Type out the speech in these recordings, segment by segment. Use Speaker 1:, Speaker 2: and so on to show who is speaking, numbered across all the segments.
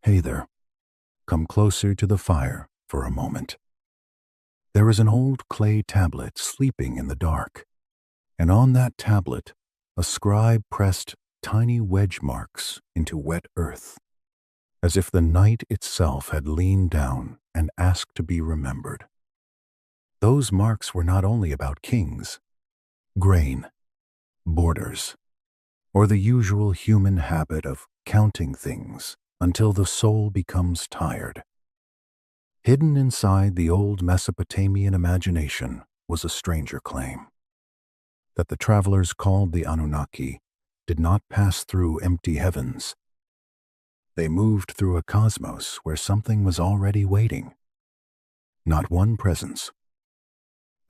Speaker 1: Hey there, come closer to the fire for a moment. There is an old clay tablet sleeping in the dark, and on that tablet, a scribe pressed tiny wedge marks into wet earth, as if the night itself had leaned down and asked to be remembered. Those marks were not only about kings, grain, borders, or the usual human habit of counting things until the soul becomes tired. Hidden inside the old Mesopotamian imagination was a stranger claim, that the travelers called the Anunnaki did not pass through empty heavens. They moved through a cosmos where something was already waiting. Not one presence,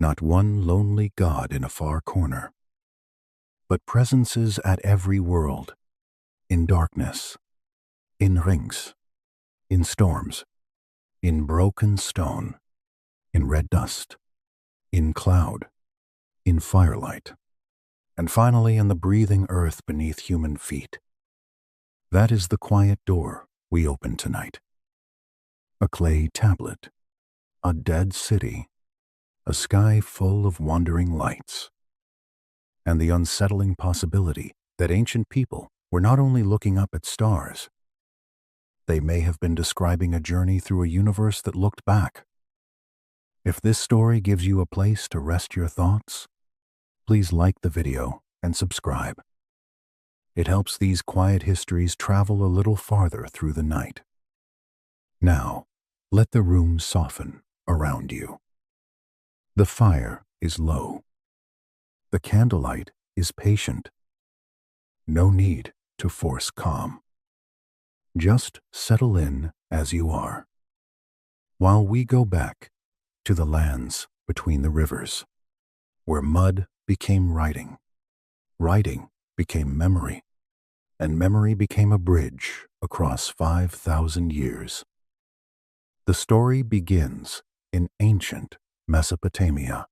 Speaker 1: not one lonely god in a far corner, but presences at every world, in darkness, in rings, in storms, in broken stone, in red dust, in cloud, in firelight, and finally in the breathing earth beneath human feet. That is the quiet door we open tonight. A clay tablet, a dead city, a sky full of wandering lights, and the unsettling possibility that ancient people were not only looking up at stars, they may have been describing a journey through a universe that looked back. If this story gives you a place to rest your thoughts, please like the video and subscribe. It helps these quiet histories travel a little farther through the night. Now, let the room soften around you. The fire is low. The candlelight is patient. No need to force calm. Just settle in as you are, while we go back to the lands between the rivers, where mud became writing, writing became memory, and memory became a bridge across 5,000 years. The story begins in ancient Mesopotamia,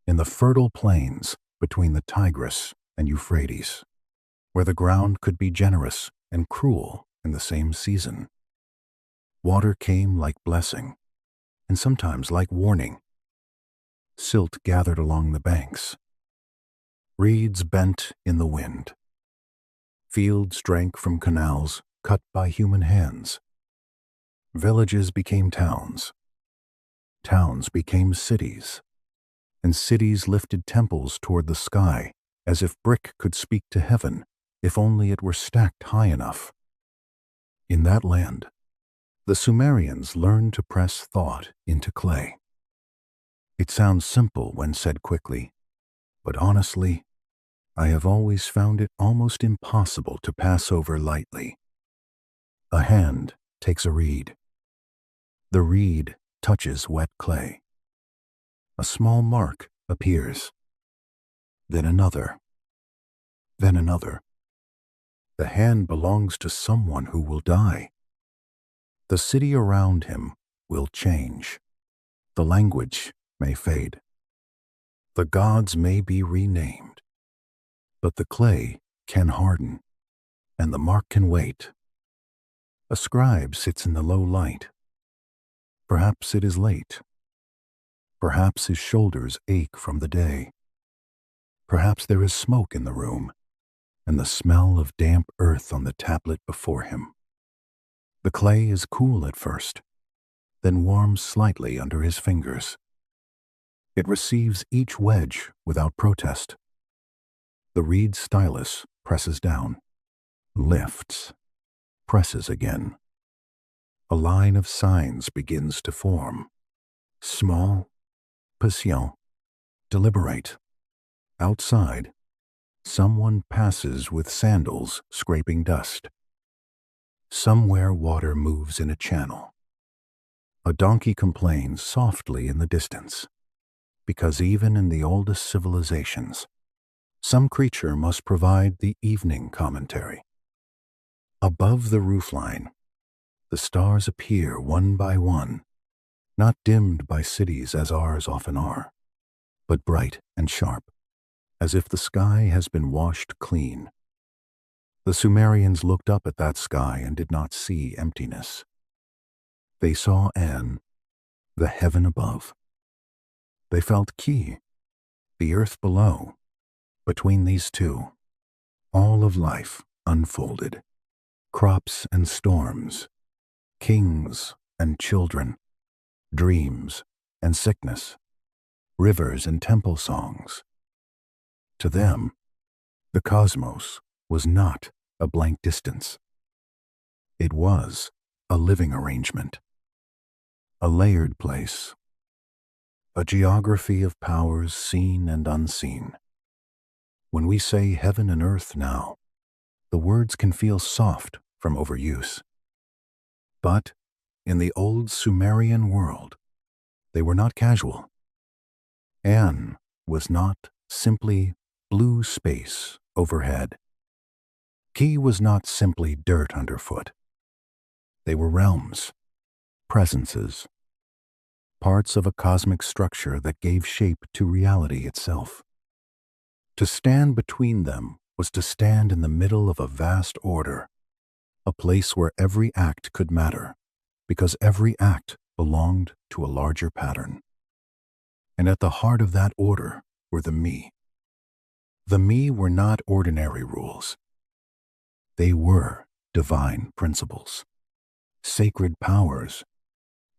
Speaker 1: in the fertile plains between the Tigris and Euphrates, where the ground could be generous and cruel in the same season. Water came like blessing, and sometimes like warning. Silt gathered along the banks. Reeds bent in the wind. Fields drank from canals cut by human hands. Villages became towns. Towns became cities. And cities lifted temples toward the sky, as if brick could speak to heaven, if only it were stacked high enough. In that land, the Sumerians learned to press thought into clay. It sounds simple when said quickly, but honestly, I have always found it almost impossible to pass over lightly. A hand takes a reed. The reed touches wet clay. A small mark appears. Then another. Then another. The hand belongs to someone who will die. The city around him will change. The language may fade. The gods may be renamed. But the clay can harden, and the mark can wait. A scribe sits in the low light. Perhaps it is late. Perhaps his shoulders ache from the day. Perhaps there is smoke in the room, and the smell of damp earth on the tablet before him. The clay is cool at first, then warms slightly under his fingers. It receives each wedge without protest. The reed stylus presses down, lifts, presses again. A line of signs begins to form. Small, patient, deliberate. Outside, someone passes with sandals scraping dust. Somewhere water moves in a channel. A donkey complains softly in the distance, because even in the oldest civilizations, some creature must provide the evening commentary. Above the roofline, the stars appear one by one, not dimmed by cities as ours often are, but bright and sharp, as if the sky has been washed clean. The Sumerians looked up at that sky and did not see emptiness. They saw An, the heaven above. They felt Ki, the earth below. Between these two, all of life unfolded. Crops and storms, kings and children, dreams and sickness, rivers and temple songs. To them, the cosmos was not a blank distance. It was a living arrangement, a layered place, a geography of powers seen and unseen. When we say heaven and earth now, the words can feel soft from overuse. But in the old Sumerian world, they were not casual. An was not simply blue space overhead. Ki was not simply dirt underfoot. They were realms, presences, parts of a cosmic structure that gave shape to reality itself. To stand between them was to stand in the middle of a vast order, a place where every act could matter, because every act belonged to a larger pattern. And at the heart of that order were the me. The me were not ordinary rules. They were divine principles, sacred powers,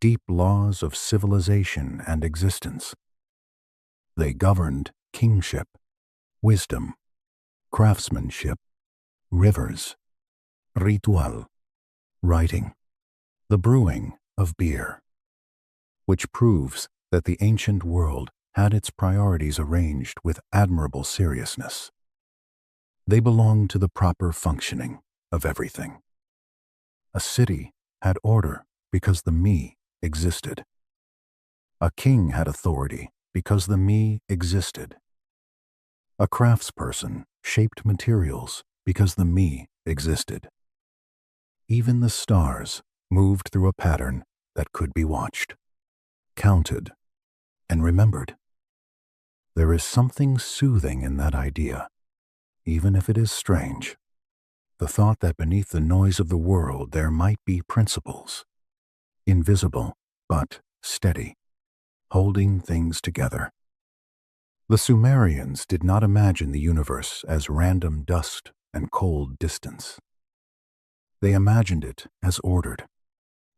Speaker 1: deep laws of civilization and existence. They governed kingship, wisdom, craftsmanship, rivers, ritual, writing, the brewing of beer, which proves that the ancient world had its priorities arranged with admirable seriousness. They belonged to the proper functioning of everything. A city had order because the me existed. A king had authority because the me existed. A craftsperson shaped materials because the me existed. Even the stars moved through a pattern that could be watched, counted, and remembered. There is something soothing in that idea, even if it is strange. The thought that beneath the noise of the world there might be principles, invisible but steady, holding things together. The Sumerians did not imagine the universe as random dust and cold distance. They imagined it as ordered,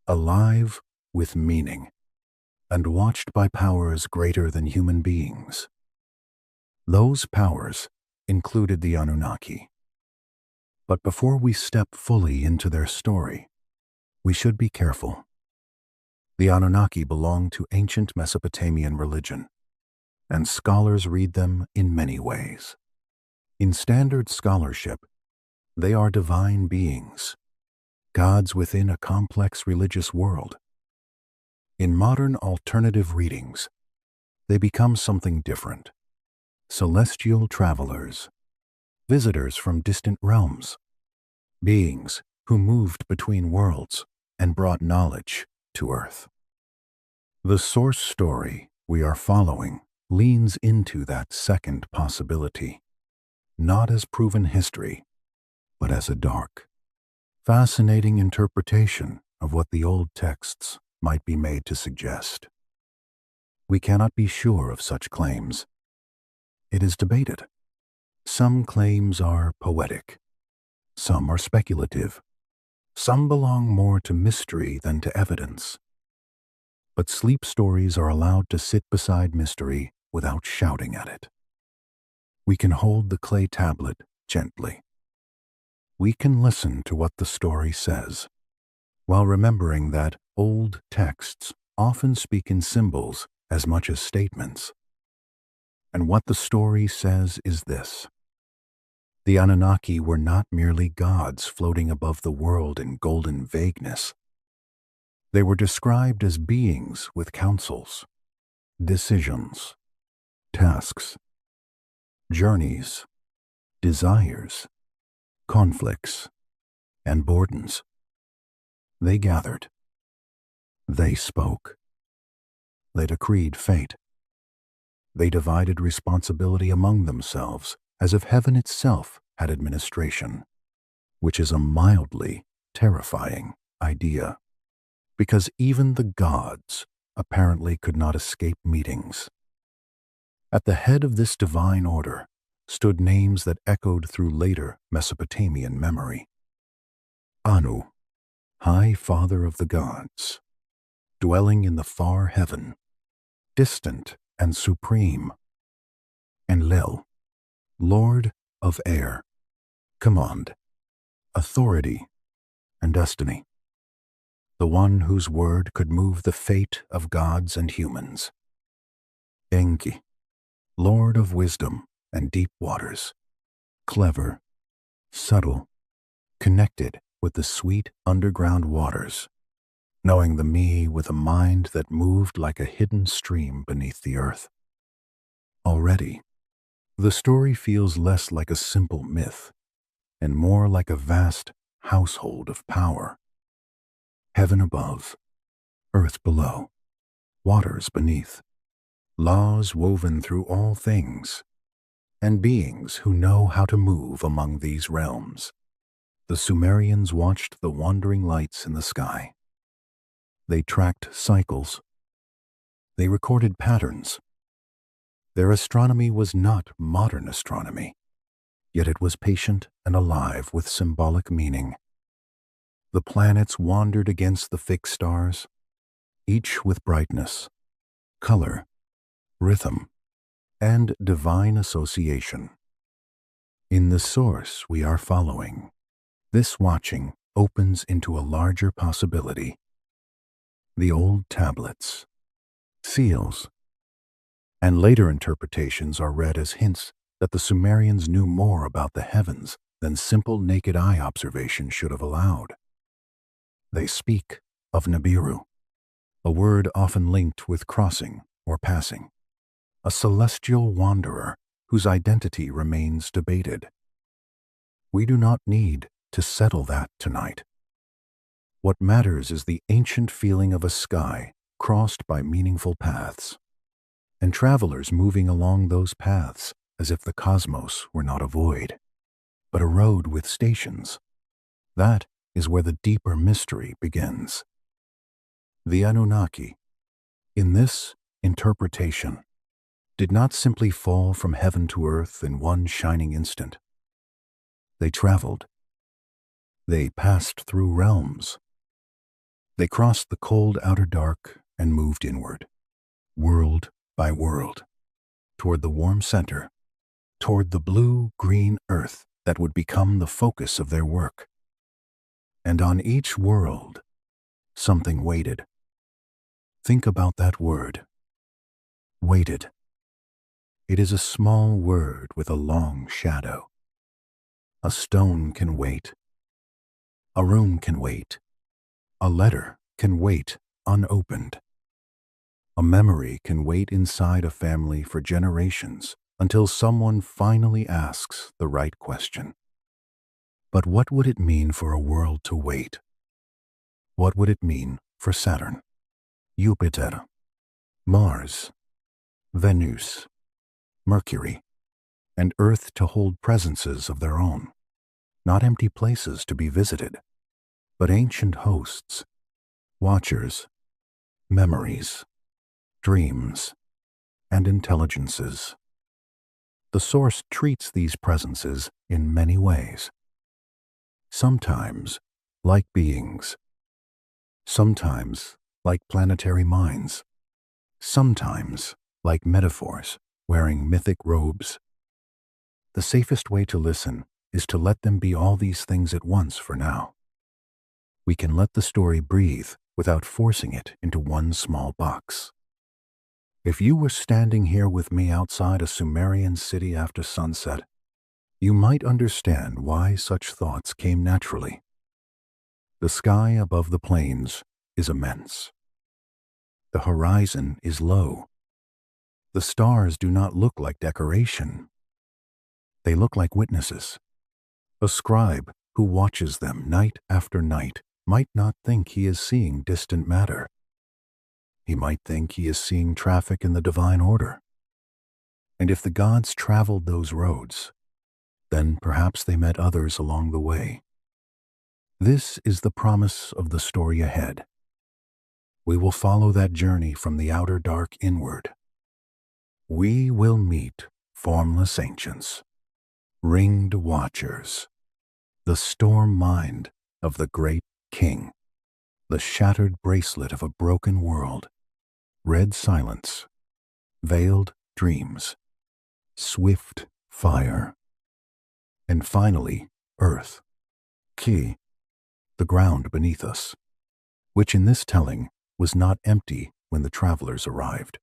Speaker 1: alive with meaning, and watched by powers greater than human beings. Those powers included the Anunnaki. But before we step fully into their story, we should be careful. The Anunnaki belong to ancient Mesopotamian religion, and scholars read them in many ways. In standard scholarship, they are divine beings, gods within a complex religious world. In modern alternative readings, they become something different. Celestial travelers, visitors from distant realms, beings who moved between worlds and brought knowledge to Earth. The source story we are following leans into that second possibility, not as proven history, but as a dark, fascinating interpretation of what the old texts might be made to suggest. We cannot be sure of such claims. It is debated. Some claims are poetic, some are speculative, some belong more to mystery than to evidence. But sleep stories are allowed to sit beside mystery without shouting at it. We can hold the clay tablet gently. We can listen to what the story says, while remembering that old texts often speak in symbols as much as statements. And what the story says is this: the Anunnaki were not merely gods floating above the world in golden vagueness. They were described as beings with counsels, decisions, tasks, journeys, desires, conflicts, and burdens. They gathered. They spoke. They decreed fate. They divided responsibility among themselves as if heaven itself had administration. which is a mildly terrifying idea, because even the gods apparently could not escape meetings. At the head of this divine order stood names that echoed through later Mesopotamian memory. Anu, High Father of the Gods, dwelling in the far heaven, distant and supreme. Enlil, Lord of Air, Command, Authority, and Destiny, the one whose word could move the fate of gods and humans. Enki, Lord of Wisdom and Deep Waters, clever, subtle, connected with the sweet underground waters, knowing the me with a mind that moved like a hidden stream beneath the earth. Already, the story feels less like a simple myth and more like a vast household of power. Heaven above, earth below, waters beneath, laws woven through all things, and beings who know how to move among these realms. The Sumerians watched the wandering lights in the sky. They tracked cycles. They recorded patterns. Their astronomy was not modern astronomy, yet it was patient and alive with symbolic meaning. The planets wandered against the fixed stars, each with brightness, color, rhythm, and divine association. In the source we are following, this watching opens into a larger possibility. The old tablets, seals, and later interpretations are read as hints that the Sumerians knew more about the heavens than simple naked eye observation should have allowed. They speak of Nibiru, a word often linked with crossing or passing, a celestial wanderer whose identity remains debated. We do not need to settle that tonight. What matters is the ancient feeling of a sky crossed by meaningful paths, and travelers moving along those paths as if the cosmos were not a void, but a road with stations. That is where the deeper mystery begins. The Anunnaki, in this interpretation, did not simply fall from heaven to earth in one shining instant. They traveled. They passed through realms. They crossed the cold outer dark and moved inward, world by world, toward the warm center, toward the blue-green earth that would become the focus of their work. And on each world, something waited. Think about that word. Waited. It is a small word with a long shadow. A stone can wait. A room can wait. A letter can wait unopened. A memory can wait inside a family for generations until someone finally asks the right question. But what would it mean for a world to wait? What would it mean for Saturn, Jupiter, Mars, Venus, Mercury, and Earth to hold presences of their own, not empty places to be visited, but ancient hosts, watchers, memories, dreams, and intelligences? The source treats these presences in many ways. Sometimes like beings, sometimes like planetary minds, sometimes like metaphors wearing mythic robes. The safest way to listen is to let them be all these things at once for now. We can let the story breathe without forcing it into one small box. If you were standing here with me outside a Sumerian city after sunset, you might understand why such thoughts came naturally. The sky above the plains is immense. The horizon is low. The stars do not look like decoration. They look like witnesses. A scribe who watches them night after night might not think he is seeing distant matter. He might think he is seeing traffic in the divine order. And if the gods traveled those roads, then perhaps they met others along the way, This is the promise of the story ahead. We will follow that journey from the outer dark inward. We will meet formless ancients, ringed watchers, the storm mind of the great king, the shattered bracelet of a broken world, red silence, veiled dreams, swift fire, and finally earth, ki, the ground beneath us, which in this telling was not empty when the travelers arrived,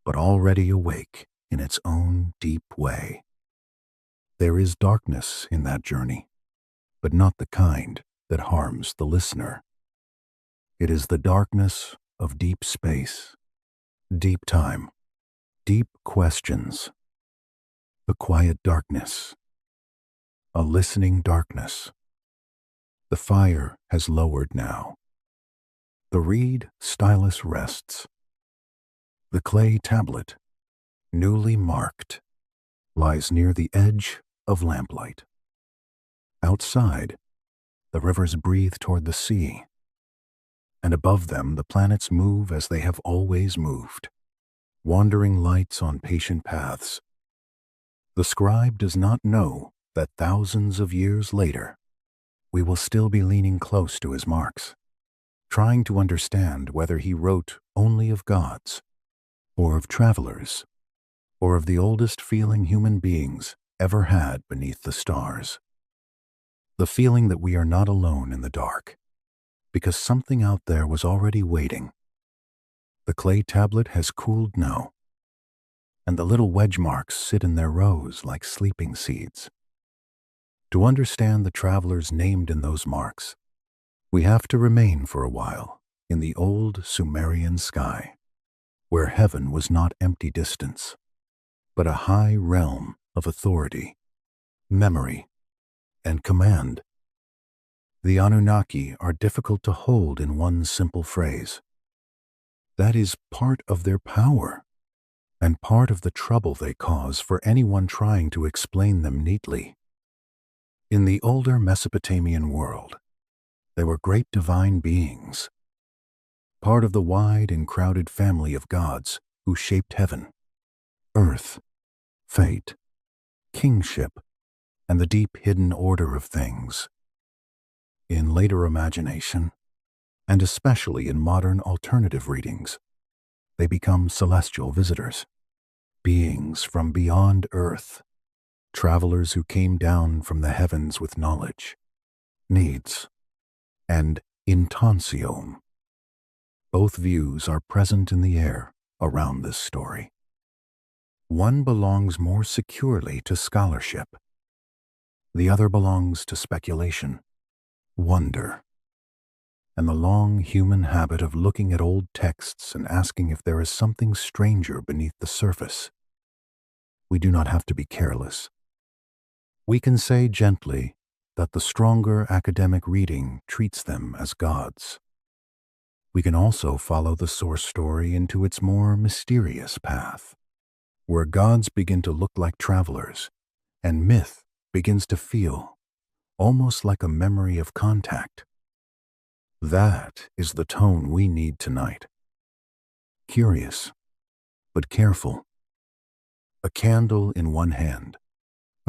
Speaker 1: but already awake in its own deep way. There is darkness in that journey, but not the kind that harms the listener. It is the darkness of deep space, deep time, deep questions, the quiet darkness, a listening darkness. The fire has lowered now. The reed stylus rests. The clay tablet, newly marked, lies near the edge of lamplight. Outside, the rivers breathe toward the sea, and above them the planets move as they have always moved, wandering lights on patient paths. The scribe does not know that thousands of years later, we will still be leaning close to his marks, trying to understand whether he wrote only of gods, or of travelers, or of the oldest feeling human beings ever had beneath the stars. The feeling that we are not alone in the dark, because something out there was already waiting. The clay tablet has cooled now, and the little wedge marks sit in their rows like sleeping seeds. To understand the travelers named in those marks, we have to remain for a while in the old Sumerian sky, where heaven was not empty distance, but a high realm of authority, memory, and command. The Anunnaki are difficult to hold in one simple phrase. That is part of their power, and part of the trouble they cause for anyone trying to explain them neatly. In the older Mesopotamian world, they were great divine beings, part of the wide and crowded family of gods who shaped heaven, earth, fate, kingship, and the deep hidden order of things. In later imagination, and especially in modern alternative readings, they become celestial visitors, beings from beyond earth, travelers who came down from the heavens with knowledge, needs, and intention. Both views are present in the air around this story. One belongs more securely to scholarship. The other belongs to speculation, wonder, and the long human habit of looking at old texts and asking if there is something stranger beneath the surface. We do not have to be careless. We can say gently that the stronger academic reading treats them as gods. We can also follow the source story into its more mysterious path, where gods begin to look like travelers, and myth begins to feel almost like a memory of contact. That is the tone we need tonight. Curious, but careful. A candle in one hand,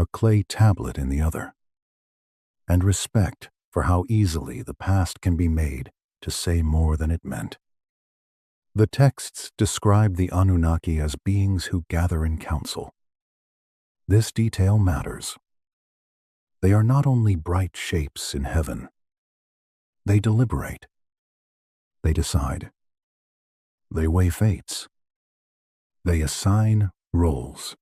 Speaker 1: a clay tablet in the other, and respect for how easily the past can be made to say more than it meant. The texts describe the Anunnaki as beings who gather in council. This detail matters. They are not only bright shapes in heaven. They deliberate. They decide. They weigh fates. They assign roles.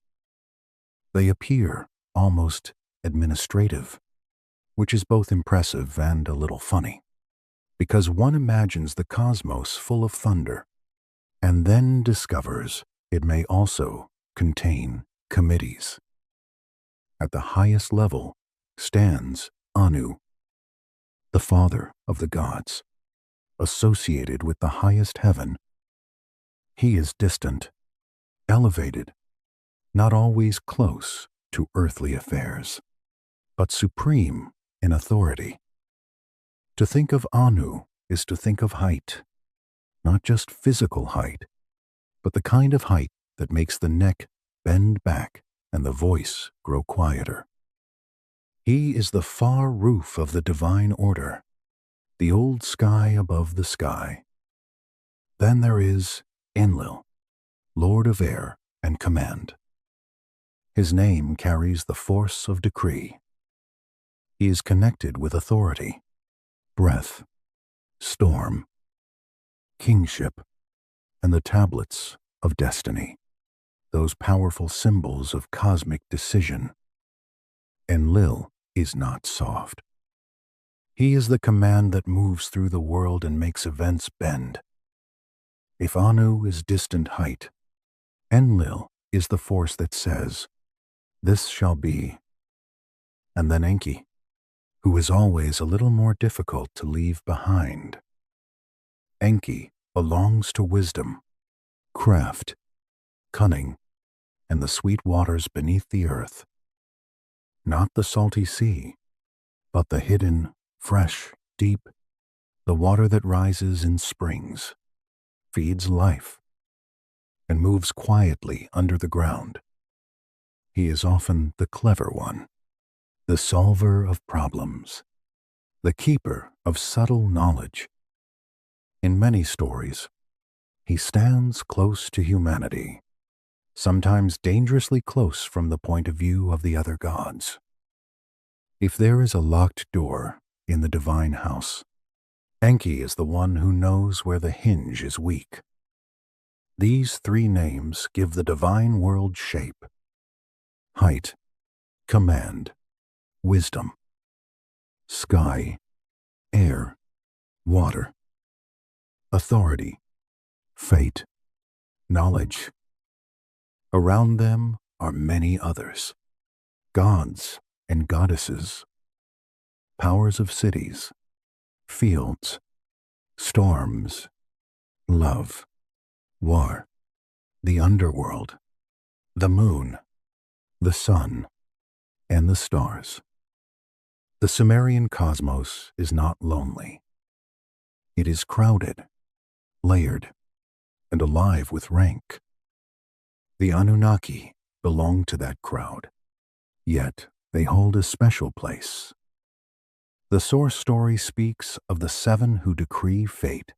Speaker 1: They appear almost administrative, which is both impressive and a little funny, because one imagines the cosmos full of thunder and then discovers it may also contain committees. At the highest level stands Anu, the father of the gods, associated with the highest heaven. He is distant, elevated, not always close to earthly affairs, but supreme in authority. To think of Anu is to think of height, not just physical height, but the kind of height that makes the neck bend back and the voice grow quieter. He is the far roof of the divine order, the old sky above the sky. Then there is Enlil, Lord of Air and Command. His name carries the force of decree. He is connected with authority, breath, storm, kingship, and the tablets of destiny, those powerful symbols of cosmic decision. Enlil is not soft. He is the command that moves through the world and makes events bend. If Anu is distant height, Enlil is the force that says, "This shall be." And then Enki, who is always a little more difficult to leave behind. Enki belongs to wisdom, craft, cunning, and the sweet waters beneath the earth. Not the salty sea, but the hidden, fresh, deep, the water that rises in springs, feeds life, and moves quietly under the ground. He is often the clever one, the solver of problems, the keeper of subtle knowledge. In many stories, he stands close to humanity, sometimes dangerously close from the point of view of the other gods. If there is a locked door in the divine house, Enki is the one who knows where the hinge is weak. These three names give the divine world shape: height, command, wisdom; sky, air, water; authority, fate, knowledge. Around them are many others, gods and goddesses, powers of cities, fields, storms, love, war, the underworld, the moon, the sun, and the stars. The Sumerian cosmos is not lonely. It is crowded, layered, and alive with rank. The Anunnaki belong to that crowd, yet they hold a special place. The source story speaks of the seven who decree fate,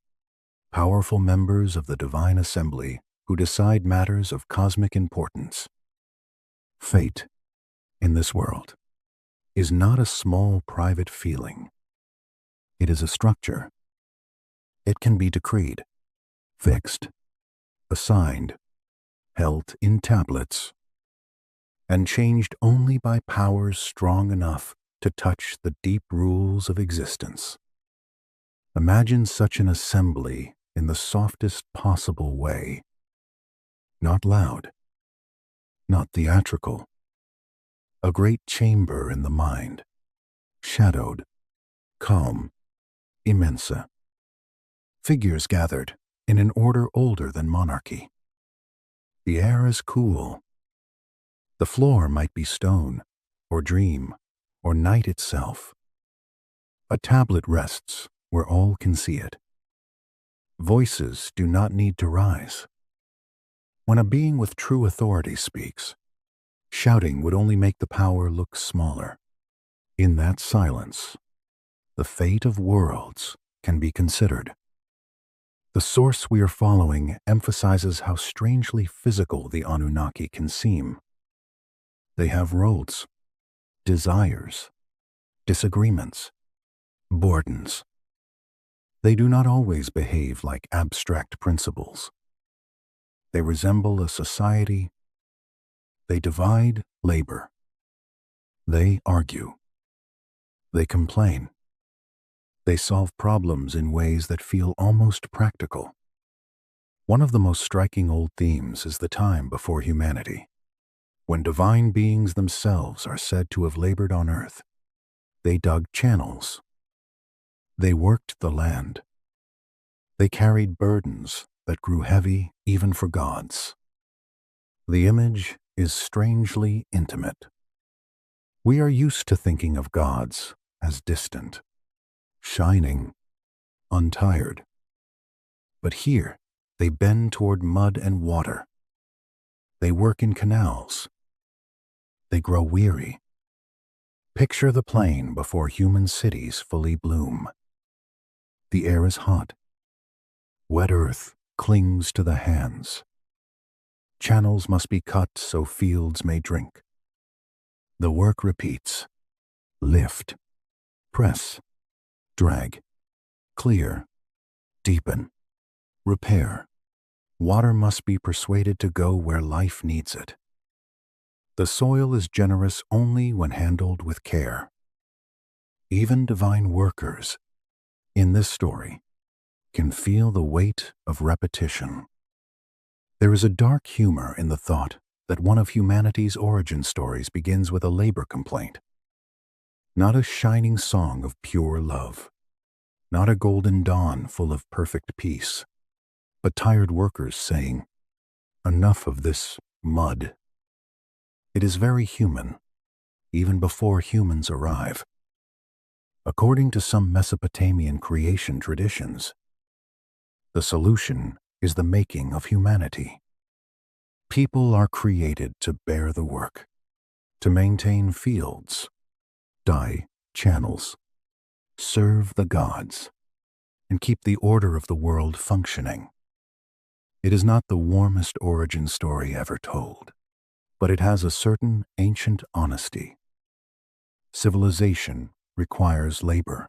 Speaker 1: powerful members of the divine assembly who decide matters of cosmic importance. Fate, in this world, is not a small private feeling. It is a structure. It can be decreed, fixed, assigned, held in tablets, and changed only by powers strong enough to touch the deep rules of existence. Imagine such an assembly in the softest possible way. Not loud, not theatrical. A great chamber in the mind, shadowed, calm, immensa. Figures gathered in an order older than monarchy. The air is cool. The floor might be stone, or dream, or night itself. A tablet rests where all can see it. Voices do not need to rise. When a being with true authority speaks, shouting would only make the power look smaller. In that silence, the fate of worlds can be considered. The source we are following emphasizes how strangely physical the Anunnaki can seem. They have roles, desires, disagreements, burdens. They do not always behave like abstract principles. They resemble a society. They divide labor. They argue. They complain. They solve problems in ways that feel almost practical. One of the most striking old themes is the time before humanity, when divine beings themselves are said to have labored on earth. They dug channels. They worked the land. They carried burdens that grew heavy even for gods. The image is strangely intimate. We are used to thinking of gods as distant, shining, untired. But here, they bend toward mud and water. They work in canals. They grow weary. Picture the plain before human cities fully bloom. The air is hot. Wet earth clings to the hands. Channels must be cut so fields may drink. The work repeats. Lift, press, drag, clear, deepen, repair. Water must be persuaded to go where life needs it. The soil is generous only when handled with care. Even divine workers, in this story, can feel the weight of repetition. There is a dark humor in the thought that one of humanity's origin stories begins with a labor complaint. Not a shining song of pure love, not a golden dawn full of perfect peace, but tired workers saying, "Enough of this mud." It is very human, even before humans arrive. According to some Mesopotamian creation traditions, the solution is the making of humanity. People are created to bear the work, to maintain fields, dye channels, serve the gods, and keep the order of the world functioning. It is not the warmest origin story ever told, but it has a certain ancient honesty. Civilization requires labor.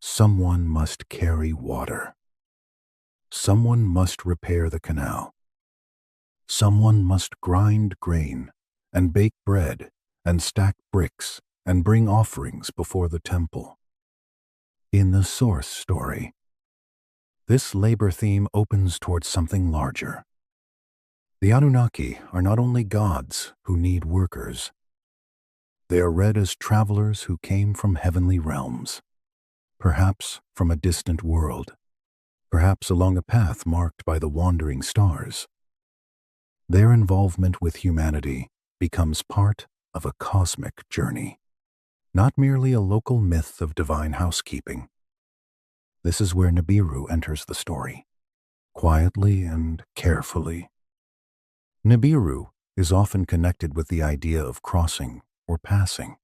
Speaker 1: Someone must carry water. Someone must repair the canal. Someone must grind grain and bake bread and stack bricks and bring offerings before the temple. In the source story, this labor theme opens towards something larger. The Anunnaki are not only gods who need workers. They are read as travelers who came from heavenly realms, perhaps from a distant world, perhaps along a path marked by the wandering stars. Their involvement with humanity becomes part of a cosmic journey, not merely a local myth of divine housekeeping. This is where Nibiru enters the story, quietly and carefully. Nibiru is often connected with the idea of crossing or passing.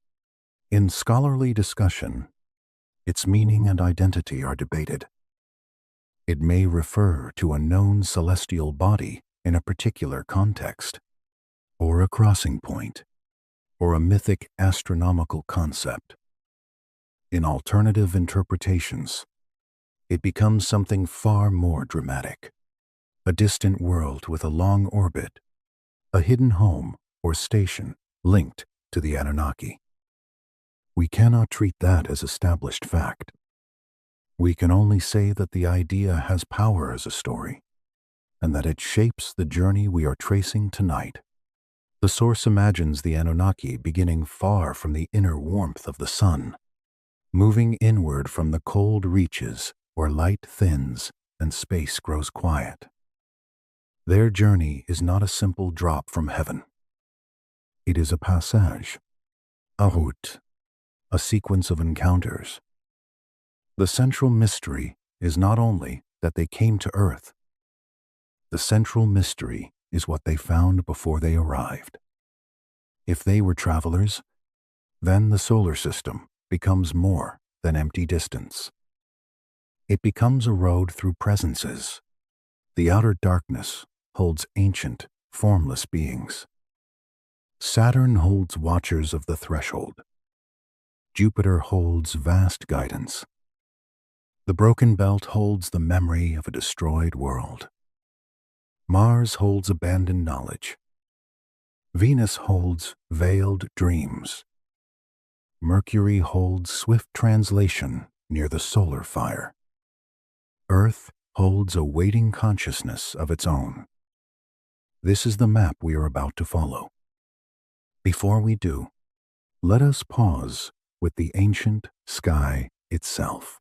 Speaker 1: In scholarly discussion, its meaning and identity are debated. It may refer to a known celestial body in a particular context, or a crossing point, or a mythic astronomical concept. In alternative interpretations, it becomes something far more dramatic, a distant world with a long orbit, a hidden home or station linked to the Anunnaki. We cannot treat that as established fact. We can only say that the idea has power as a story, and that it shapes the journey we are tracing tonight. The source imagines the Anunnaki beginning far from the inner warmth of the sun, moving inward from the cold reaches where light thins and space grows quiet. Their journey is not a simple drop from heaven. It is a passage, a route, a sequence of encounters. The central mystery is not only that they came to Earth. The central mystery is what they found before they arrived. If they were travelers, then the solar system becomes more than empty distance. It becomes a road through presences. The outer darkness holds ancient, formless beings. Saturn holds watchers of the threshold. Jupiter holds vast guidance. The broken belt holds the memory of a destroyed world. Mars holds abandoned knowledge. Venus holds veiled dreams. Mercury holds swift translation near the solar fire. Earth holds a waiting consciousness of its own. This is the map we are about to follow. Before we do, let us pause with the ancient sky itself.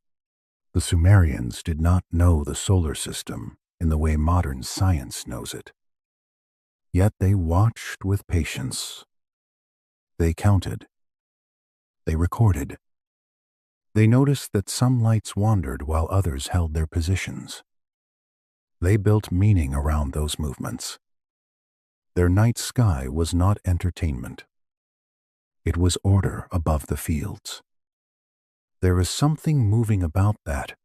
Speaker 1: The Sumerians did not know the solar system in the way modern science knows it. Yet they watched with patience. They counted. They recorded. They noticed that some lights wandered while others held their positions. They built meaning around those movements. Their night sky was not entertainment. It was order above the fields. There is something moving about that.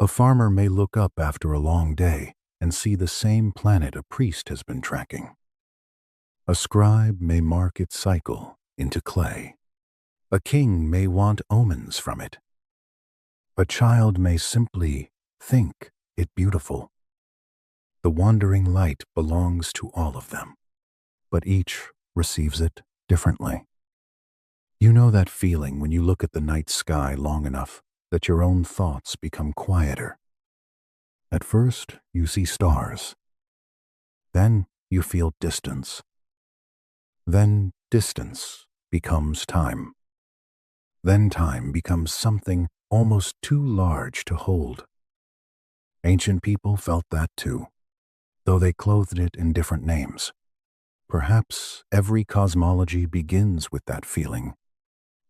Speaker 1: A farmer may look up after a long day and see the same planet a priest has been tracking. A scribe may mark its cycle into clay. A king may want omens from it. A child may simply think it beautiful. The wandering light belongs to all of them, but each receives it differently. You know that feeling when you look at the night sky long enough that your own thoughts become quieter. At first, you see stars. Then you feel distance. Then distance becomes time. Then time becomes something almost too large to hold. Ancient people felt that too, though they clothed it in different names. Perhaps every cosmology begins with that feeling.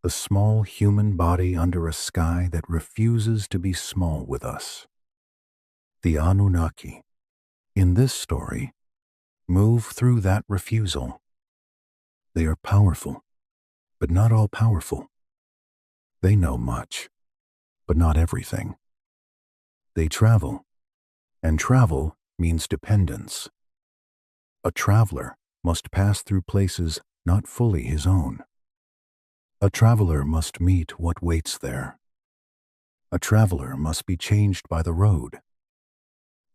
Speaker 1: The small human body under a sky that refuses to be small with us. The Anunnaki, in this story, move through that refusal. They are powerful, but not all powerful. They know much, but not everything. They travel, and travel means dependence. A traveler must pass through places not fully his own. A traveler must meet what waits there. A traveler must be changed by the road.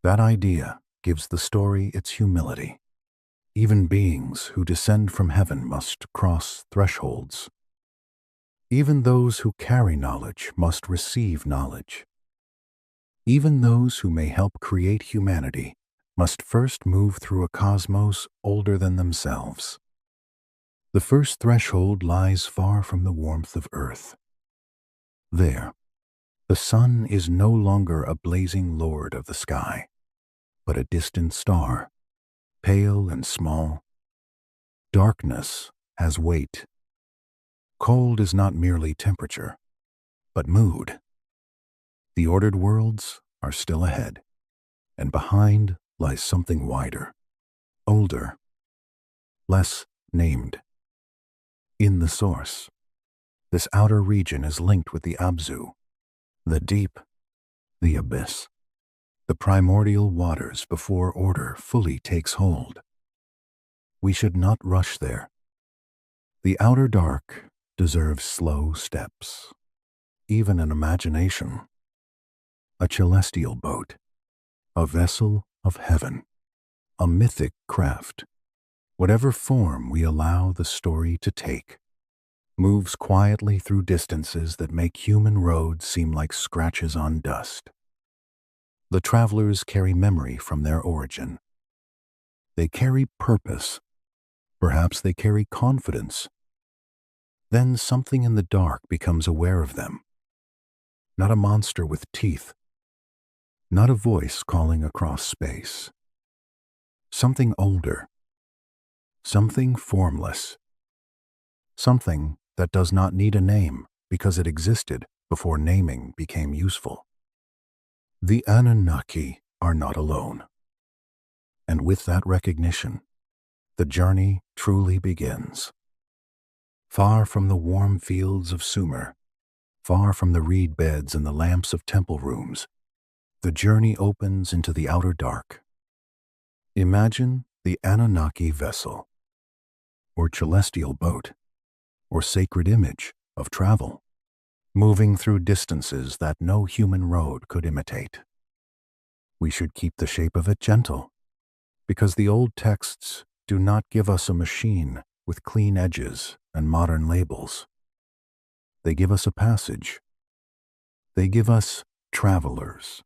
Speaker 1: That idea gives the story its humility. Even beings who descend from heaven must cross thresholds. Even those who carry knowledge must receive knowledge. Even those who may help create humanity must first move through a cosmos older than themselves. The first threshold lies far from the warmth of Earth. There, the sun is no longer a blazing lord of the sky, but a distant star, pale and small. Darkness has weight. Cold is not merely temperature, but mood. The ordered worlds are still ahead, and behind lies something wider, older, less named. In the source, this outer region is linked with the Abzu, the deep, the abyss, the primordial waters before order fully takes hold. We should not rush there. The outer dark deserves slow steps, even an imagination, a celestial boat, a vessel of heaven, a mythic craft. Whatever form we allow the story to take, moves quietly through distances that make human roads seem like scratches on dust. The travelers carry memory from their origin. They carry purpose. Perhaps they carry confidence. Then something in the dark becomes aware of them. Not a monster with teeth. Not a voice calling across space. Something older. Something formless. Something that does not need a name because it existed before naming became useful. The Anunnaki are not alone. And with that recognition, the journey truly begins. Far from the warm fields of Sumer, far from the reed beds and the lamps of temple rooms, the journey opens into the outer dark. Imagine the Anunnaki vessel, or celestial boat, or sacred image of travel, moving through distances that no human road could imitate. We should keep the shape of it gentle, because the old texts do not give us a machine with clean edges and modern labels. They give us a passage. They give us travelers.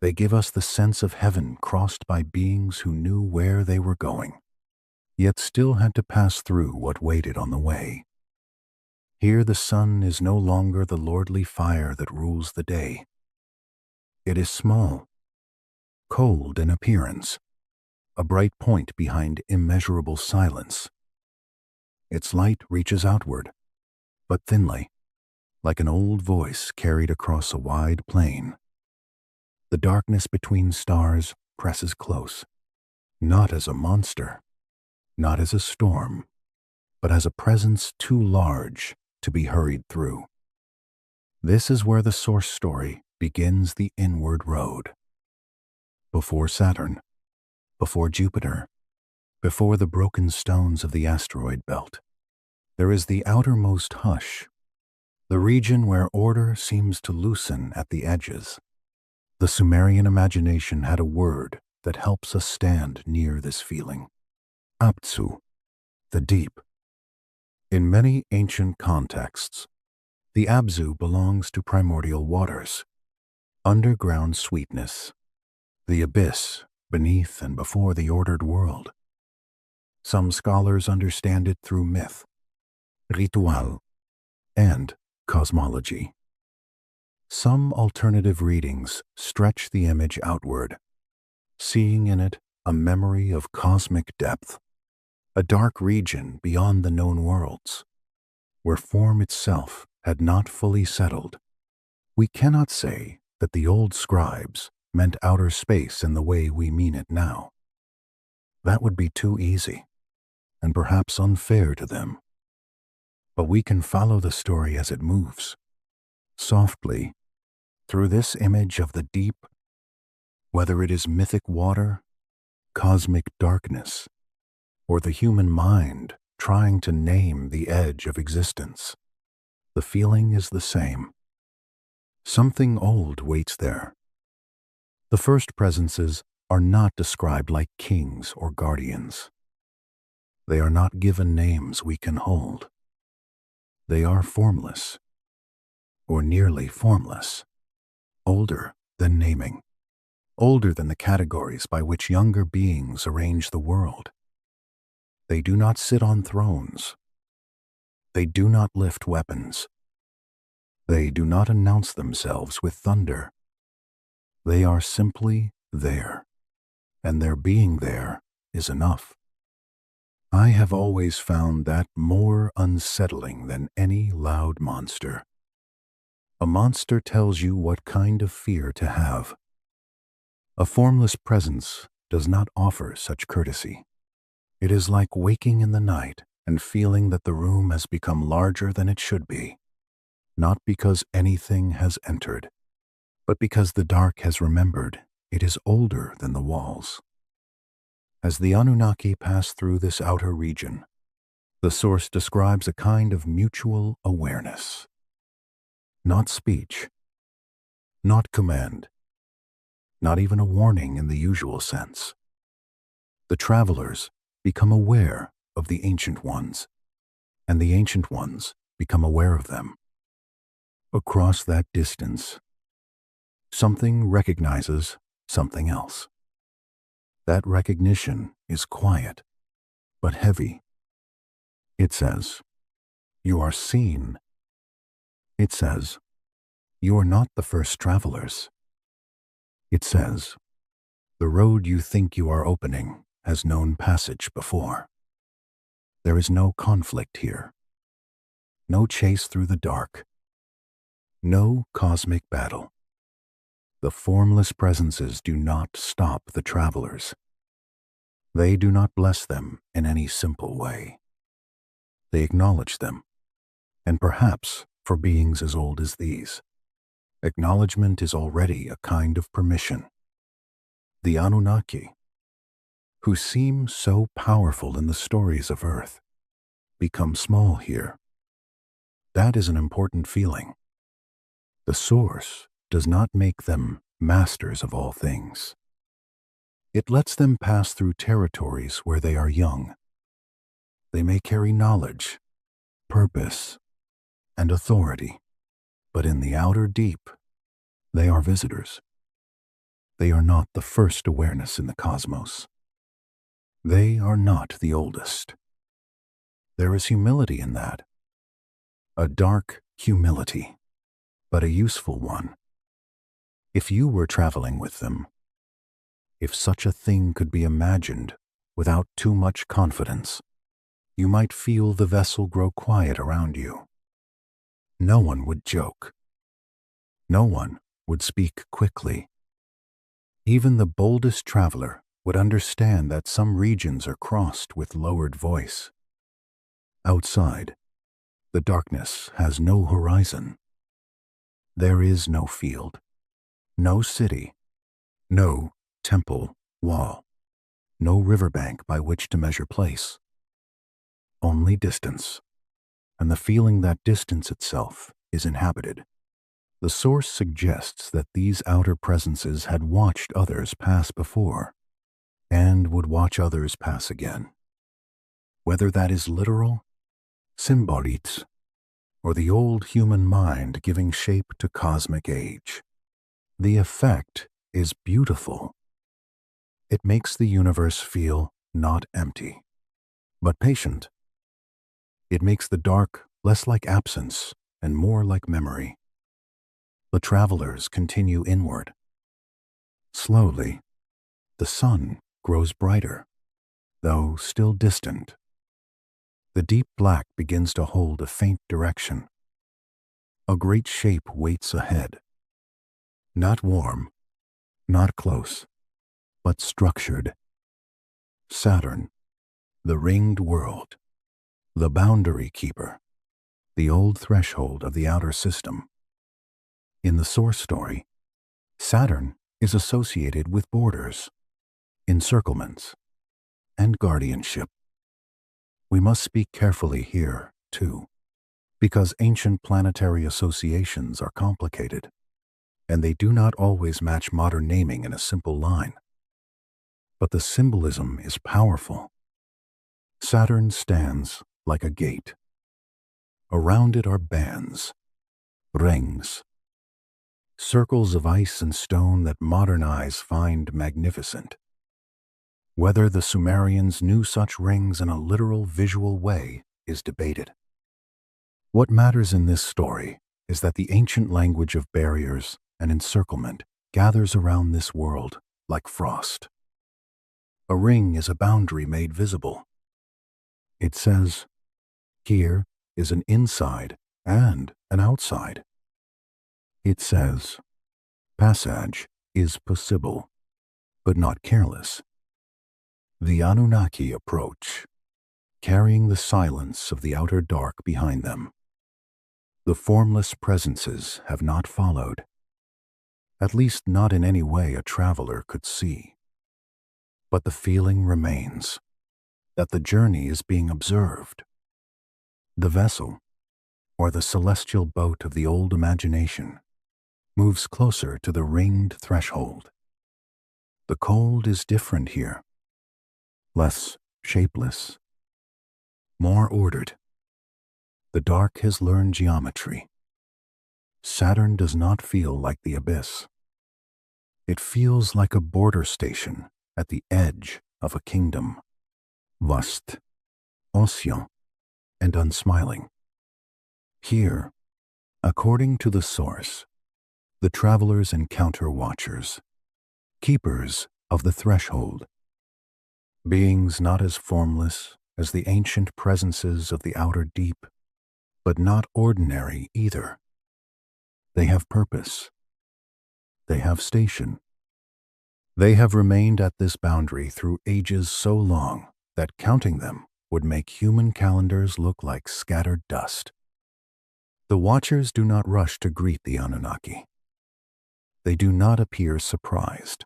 Speaker 1: They give us the sense of heaven crossed by beings who knew where they were going, yet still had to pass through what waited on the way. Here the sun is no longer the lordly fire that rules the day. It is small, cold in appearance, a bright point behind immeasurable silence. Its light reaches outward, but thinly, like an old voice carried across a wide plain. The darkness between stars presses close, not as a monster, not as a storm, but as a presence too large to be hurried through. This is where the source story begins the inward road. Before Saturn, before Jupiter, before the broken stones of the asteroid belt, there is the outermost hush, the region where order seems to loosen at the edges. The Sumerian imagination had a word that helps us stand near this feeling. Apsu, the deep. In many ancient contexts, the Abzu belongs to primordial waters, underground sweetness, the abyss beneath and before the ordered world. Some scholars understand it through myth, ritual, and cosmology. Some alternative readings stretch the image outward, seeing in it a memory of cosmic depth, a dark region beyond the known worlds, where form itself had not fully settled. We cannot say that the old scribes meant outer space in the way we mean it now. That would be too easy, and perhaps unfair to them. But we can follow the story as it moves, softly, through this image of the deep, whether it is mythic water, cosmic darkness, or the human mind trying to name the edge of existence. The feeling is the same. Something old waits there. The first presences are not described like kings or guardians. They are not given names we can hold. They are formless, or nearly formless, older than naming, older than the categories by which younger beings arrange the world. They do not sit on thrones. They do not lift weapons. They do not announce themselves with thunder. They are simply there, and their being there is enough. I have always found that more unsettling than any loud monster. A monster tells you what kind of fear to have. A formless presence does not offer such courtesy. It is like waking in the night and feeling that the room has become larger than it should be, not because anything has entered, but because the dark has remembered it is older than the walls. As the Anunnaki pass through this outer region, the source describes a kind of mutual awareness. Not speech, not command, not even a warning in the usual sense. The travelers become aware of the Ancient Ones, and the Ancient Ones become aware of them. Across that distance, something recognizes something else. That recognition is quiet, but heavy. It says, "You are seen." It says, "You are not the first travelers." It says, "The road you think you are opening has known passage before." There is no conflict here, no chase through the dark, no cosmic battle. The formless presences do not stop the travelers. They do not bless them in any simple way. They acknowledge them, and perhaps for beings as old as these, acknowledgement is already a kind of permission. The Anunnaki, who seem so powerful in the stories of Earth, become small here. That is an important feeling. The Source does not make them masters of all things. It lets them pass through territories where they are young. They may carry knowledge, purpose, and authority, but in the outer deep, they are visitors. They are not the first awareness in the cosmos. They are not the oldest. There is humility in that. A dark humility, but a useful one. If you were traveling with them, if such a thing could be imagined without too much confidence, you might feel the vessel grow quiet around you. no one would joke. No one would speak quickly. Even the boldest traveler would understand that some regions are crossed with lowered voice. Outside, the darkness has no horizon. There is no field, no city, no temple wall, no riverbank by which to measure place. Only distance, and the feeling that distance itself is inhabited. The source suggests that these outer presences had watched others pass before, and would watch others pass again. Whether that is literal, symbolic, or the old human mind giving shape to cosmic age, the effect is beautiful. It makes the universe feel not empty, but patient. It makes the dark less like absence and more like memory. The travelers continue inward. Slowly, the sun grows brighter, though still distant. The deep black begins to hold a faint direction. A great shape waits ahead. Not warm, not close, but structured. Saturn, the ringed world, the boundary keeper, the old threshold of the outer system. In the source story, Saturn is associated with borders, encirclements, and guardianship. We must speak carefully here, too, because ancient planetary associations are complicated, and they do not always match modern naming in a simple line. But the symbolism is powerful. Saturn stands like a gate. Around it are bands, rings, circles of ice and stone that modern eyes find magnificent. Whether the Sumerians knew such rings in a literal visual way is debated. What matters in this story is that the ancient language of barriers and encirclement gathers around this world like frost. A ring is a boundary made visible. It says, here is an inside and an outside. It says, passage is possible, but not careless. The Anunnaki approach, carrying the silence of the outer dark behind them. The formless presences have not followed, at least not in any way a traveler could see. But the feeling remains that the journey is being observed. The vessel, or the celestial boat of the old imagination, moves closer to the ringed threshold. The cold is different here, less shapeless, more ordered. The dark has learned geometry. Saturn does not feel like the abyss. It feels like a border station at the edge of a kingdom, vast, ancient, and unsmiling. Here, according to the source, the travelers encounter watchers, keepers of the threshold, beings not as formless as the ancient presences of the outer deep, but not ordinary either. They have purpose. They have station. They have remained at this boundary through ages so long that counting them would make human calendars look like scattered dust. The watchers do not rush to greet the Anunnaki. They do not appear surprised.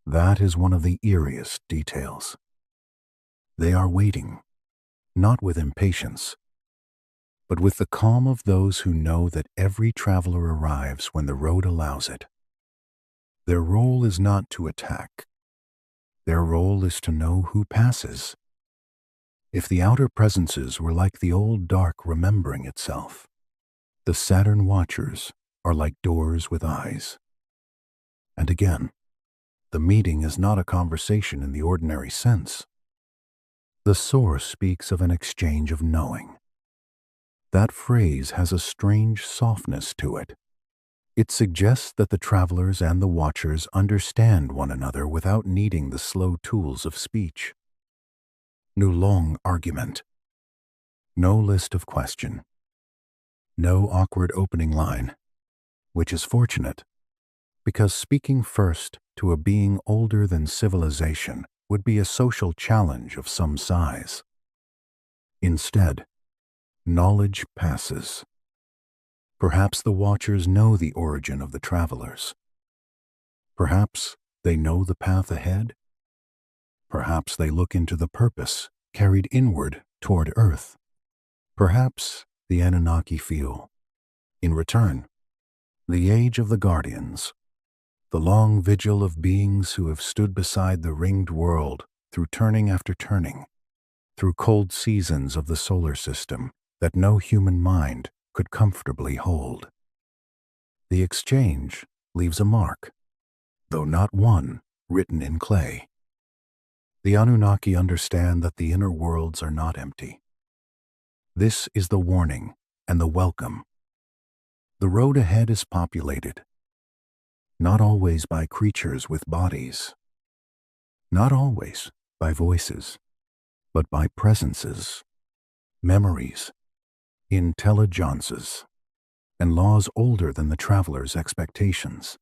Speaker 1: That is one of the eeriest details. They are waiting, not with impatience, but with the calm of those who know that every traveler arrives when the road allows it. Their role is not to attack. Their role is to know who passes. If the outer presences were like the old dark remembering itself, the Saturn watchers are like doors with eyes. And again, the meeting is not a conversation in the ordinary sense. The source speaks of an exchange of knowing. That phrase has a strange softness to it. It suggests that the travelers and the watchers understand one another without needing the slow tools of speech. No long argument. No list of question. No awkward opening line, which is fortunate, because speaking first to a being older than civilization would be a social challenge of some size. Instead, knowledge passes. Perhaps the Watchers know the origin of the travelers. Perhaps they know the path ahead. Perhaps they look into the purpose carried inward toward Earth. Perhaps the Anunnaki feel, in return, the age of the Guardians, the long vigil of beings who have stood beside the ringed world through turning after turning, through cold seasons of the solar system that no human mind could comfortably hold. The exchange leaves a mark, though not one written in clay. The Anunnaki understand that the inner worlds are not empty. This is the warning and the welcome. The road ahead is populated, not always by creatures with bodies, not always by voices, but by presences, memories, intelligences, and laws older than the traveler's expectations.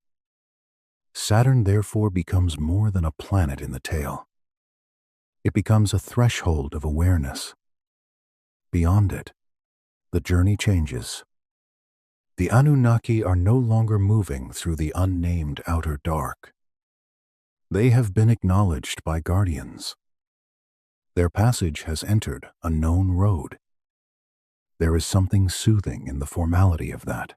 Speaker 1: Saturn therefore becomes more than a planet in the tale. It becomes a threshold of awareness. Beyond it, the journey changes. The Anunnaki are no longer moving through the unnamed outer dark. They have been acknowledged by guardians. Their passage has entered a known road. There is something soothing in the formality of that,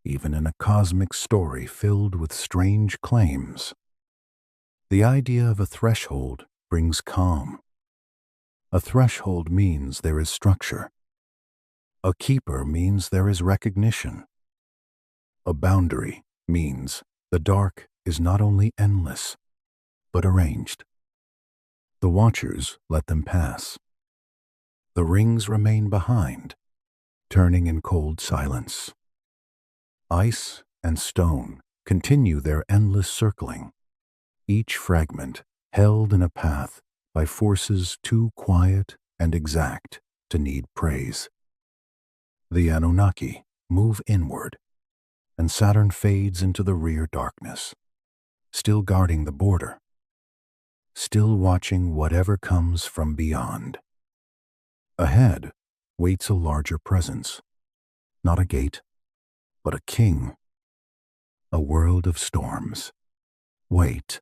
Speaker 1: even in a cosmic story filled with strange claims. The idea of a threshold brings calm. A threshold means there is structure. A keeper means there is recognition. A boundary means the dark is not only endless, but arranged. The Watchers let them pass. The rings remain behind, turning in cold silence. Ice and stone continue their endless circling, each fragment held in a path by forces too quiet and exact to need praise. The Anunnaki move inward, and Saturn fades into the rear darkness, still guarding the border, still watching whatever comes from beyond. Ahead waits a larger presence, not a gate, but a king, a world of storms, weight,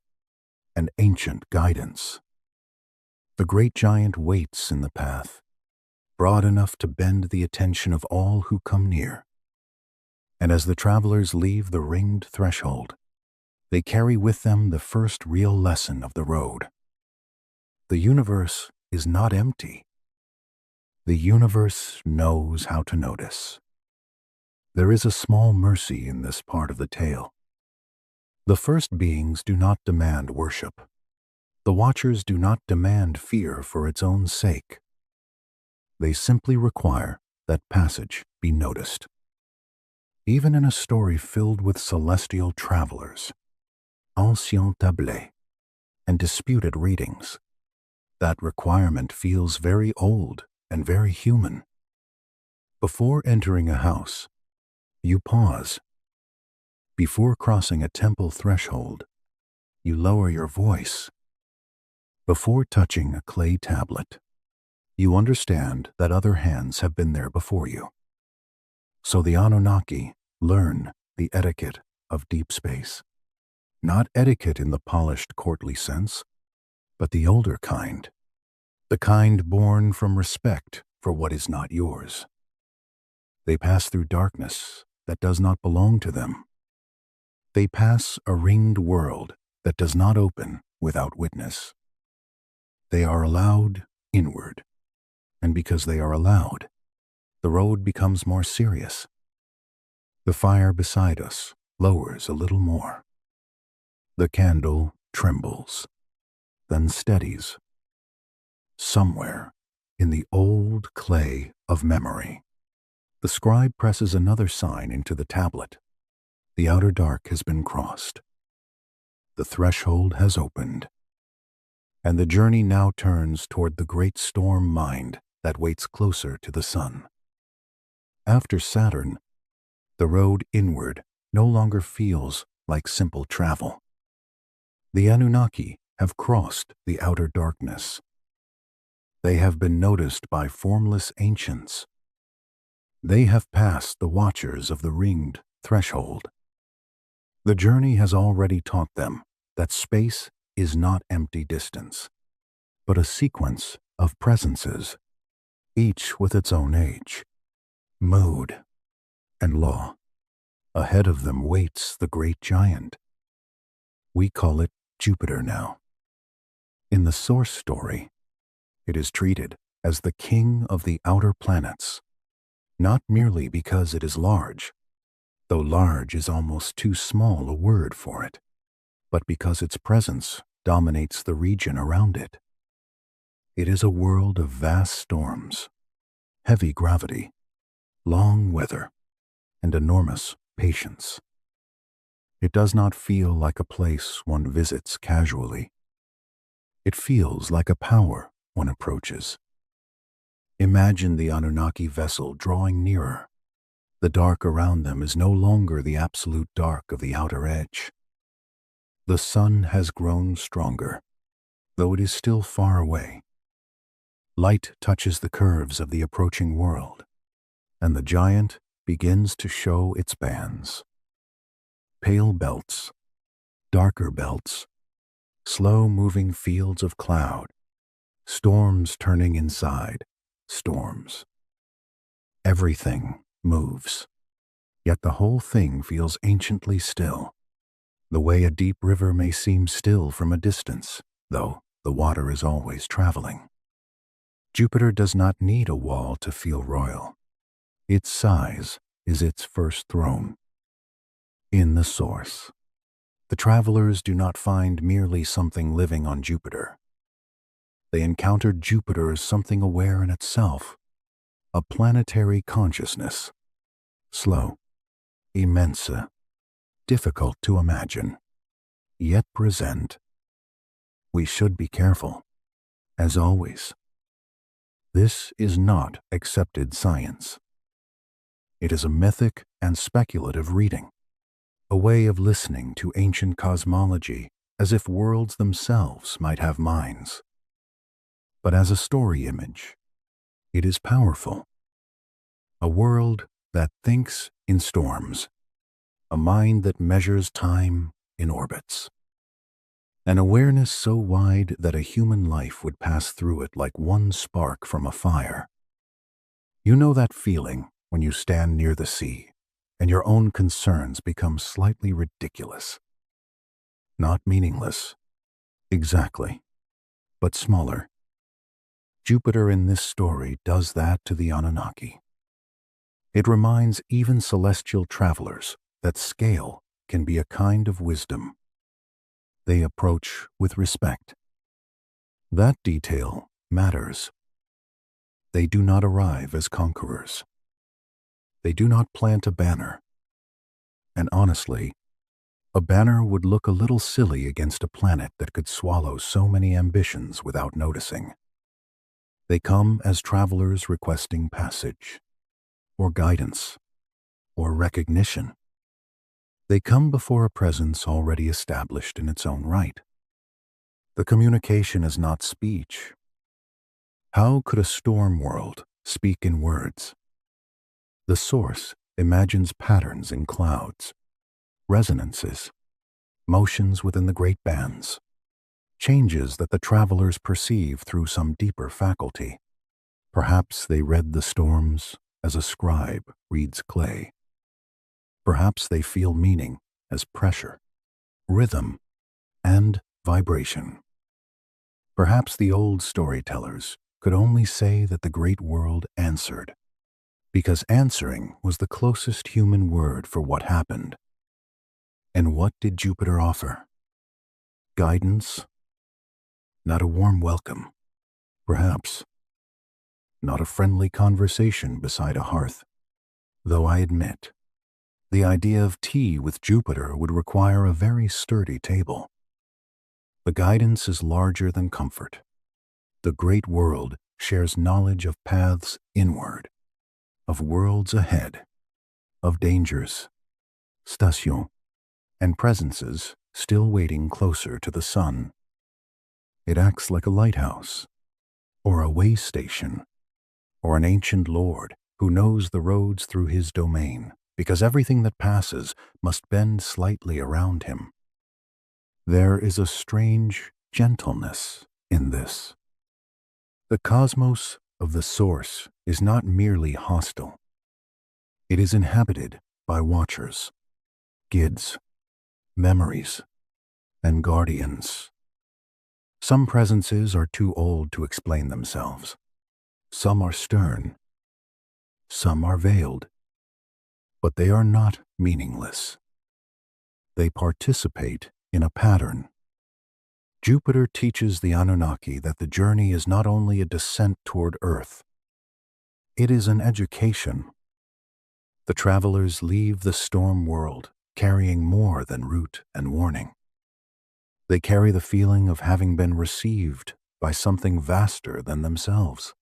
Speaker 1: and ancient guidance. The great giant waits in the path, broad enough to bend the attention of all who come near. And as the travelers leave the ringed threshold, they carry with them the first real lesson of the road. The universe is not empty. The universe knows how to notice. There is a small mercy in this part of the tale. The first beings do not demand worship. The Watchers do not demand fear for its own sake. They simply require that passage be noticed. Even in a story filled with celestial travelers, anciens tablés, and disputed readings, that requirement feels very old and very human. Before entering a house, you pause. Before crossing a temple threshold, you lower your voice. Before touching a clay tablet, you understand that other hands have been there before you. So the Anunnaki learn the etiquette of deep space. Not etiquette in the polished courtly sense, but the older kind. The kind born from respect for what is not yours. They pass through darkness that does not belong to them. They pass a ringed world that does not open without witness. They are allowed inward, and because they are allowed, the road becomes more serious. The fire beside us lowers a little more. The candle trembles, then steadies. Somewhere in the old clay of memory, the scribe presses another sign into the tablet. The outer dark has been crossed. The threshold has opened. And the journey now turns toward the great storm mind that waits closer to the sun. After Saturn, the road inward no longer feels like simple travel. The Anunnaki have crossed the outer darkness. They have been noticed by formless ancients. They have passed the watchers of the ringed threshold. The journey has already taught them that space is not empty distance, but a sequence of presences, each with its own age, mood, and law. Ahead of them waits the great giant. We call it Jupiter now. In the source story, it is treated as the king of the outer planets, not merely because it is large, though large is almost too small a word for it, but because its presence dominates the region around it. It is a world of vast storms, heavy gravity, long weather, and enormous patience. It does not feel like a place one visits casually. It feels like a power one approaches. Imagine the Anunnaki vessel drawing nearer. The dark around them is no longer the absolute dark of the outer edge. The sun has grown stronger, though it is still far away. Light touches the curves of the approaching world, and the giant begins to show its bands. Pale belts, darker belts, slow-moving fields of cloud, storms turning inside storms. Everything moves, yet the whole thing feels anciently still, the way a deep river may seem still from a distance, though the water is always traveling. Jupiter does not need a wall to feel royal. Its size is its first throne. In the source, the travelers do not find merely something living on Jupiter. They encountered Jupiter as something aware in itself, a planetary consciousness, slow, immense, difficult to imagine, yet present. We should be careful, as always. This is not accepted science. It is a mythic and speculative reading, a way of listening to ancient cosmology as if worlds themselves might have minds. But as a story image, it is powerful. A world that thinks in storms, a mind that measures time in orbits. An awareness so wide that a human life would pass through it like one spark from a fire. You know that feeling when you stand near the sea and your own concerns become slightly ridiculous. Not meaningless, exactly, but smaller. Jupiter in this story does that to the Anunnaki. It reminds even celestial travelers that scale can be a kind of wisdom. They approach with respect. That detail matters. They do not arrive as conquerors. They do not plant a banner. And honestly, a banner would look a little silly against a planet that could swallow so many ambitions without noticing. They come as travelers requesting passage, or guidance, or recognition. They come before a presence already established in its own right. The communication is not speech. How could a storm world speak in words? The source imagines patterns in clouds, resonances, motions within the great bands, changes that the travelers perceive through some deeper faculty. Perhaps they read the storms as a scribe reads clay. Perhaps they feel meaning as pressure, rhythm, and vibration. Perhaps the old storytellers could only say that the great world answered, because answering was the closest human word for what happened. And what did Jupiter offer? Guidance? Not a warm welcome, perhaps. Not a friendly conversation beside a hearth, though I admit, the idea of tea with Jupiter would require a very sturdy table. The guidance is larger than comfort. The great world shares knowledge of paths inward, of worlds ahead, of dangers, station, and presences still waiting closer to the sun. It acts like a lighthouse, or a way station, or an ancient lord who knows the roads through his domain, because everything that passes must bend slightly around him. There is a strange gentleness in this. The cosmos of the source is not merely hostile. It is inhabited by watchers, guides, memories, and guardians. Some presences are too old to explain themselves. Some are stern. Some are veiled. But they are not meaningless. They participate in a pattern. Jupiter teaches the Anunnaki that the journey is not only a descent toward Earth. It is an education. The travelers leave the storm world carrying more than route and warning. They carry the feeling of having been received by something vaster than themselves.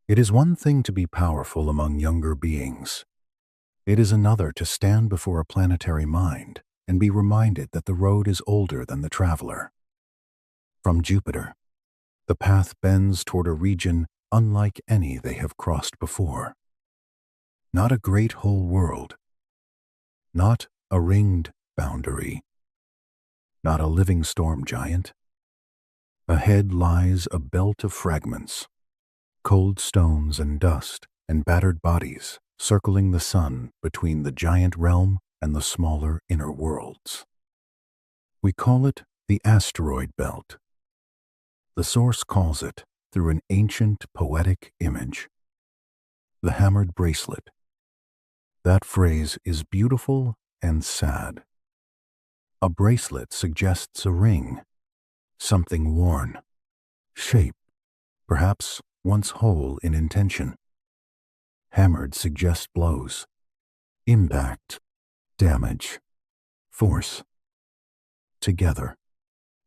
Speaker 1: It is one thing to be powerful among younger beings. It is another to stand before a planetary mind and be reminded that the road is older than the traveler. From Jupiter, the path bends toward a region unlike any they have crossed before. Not a great whole world. Not a ringed boundary. Not a living storm giant. Ahead lies a belt of fragments, cold stones and dust and battered bodies circling the sun between the giant realm and the smaller inner worlds. We call it the asteroid belt. The source calls it, through an ancient poetic image, the hammered bracelet. That phrase is beautiful and sad. A bracelet suggests a ring, something worn, shaped, perhaps once whole in intention. Hammered suggests blows, impact, damage, force. Together,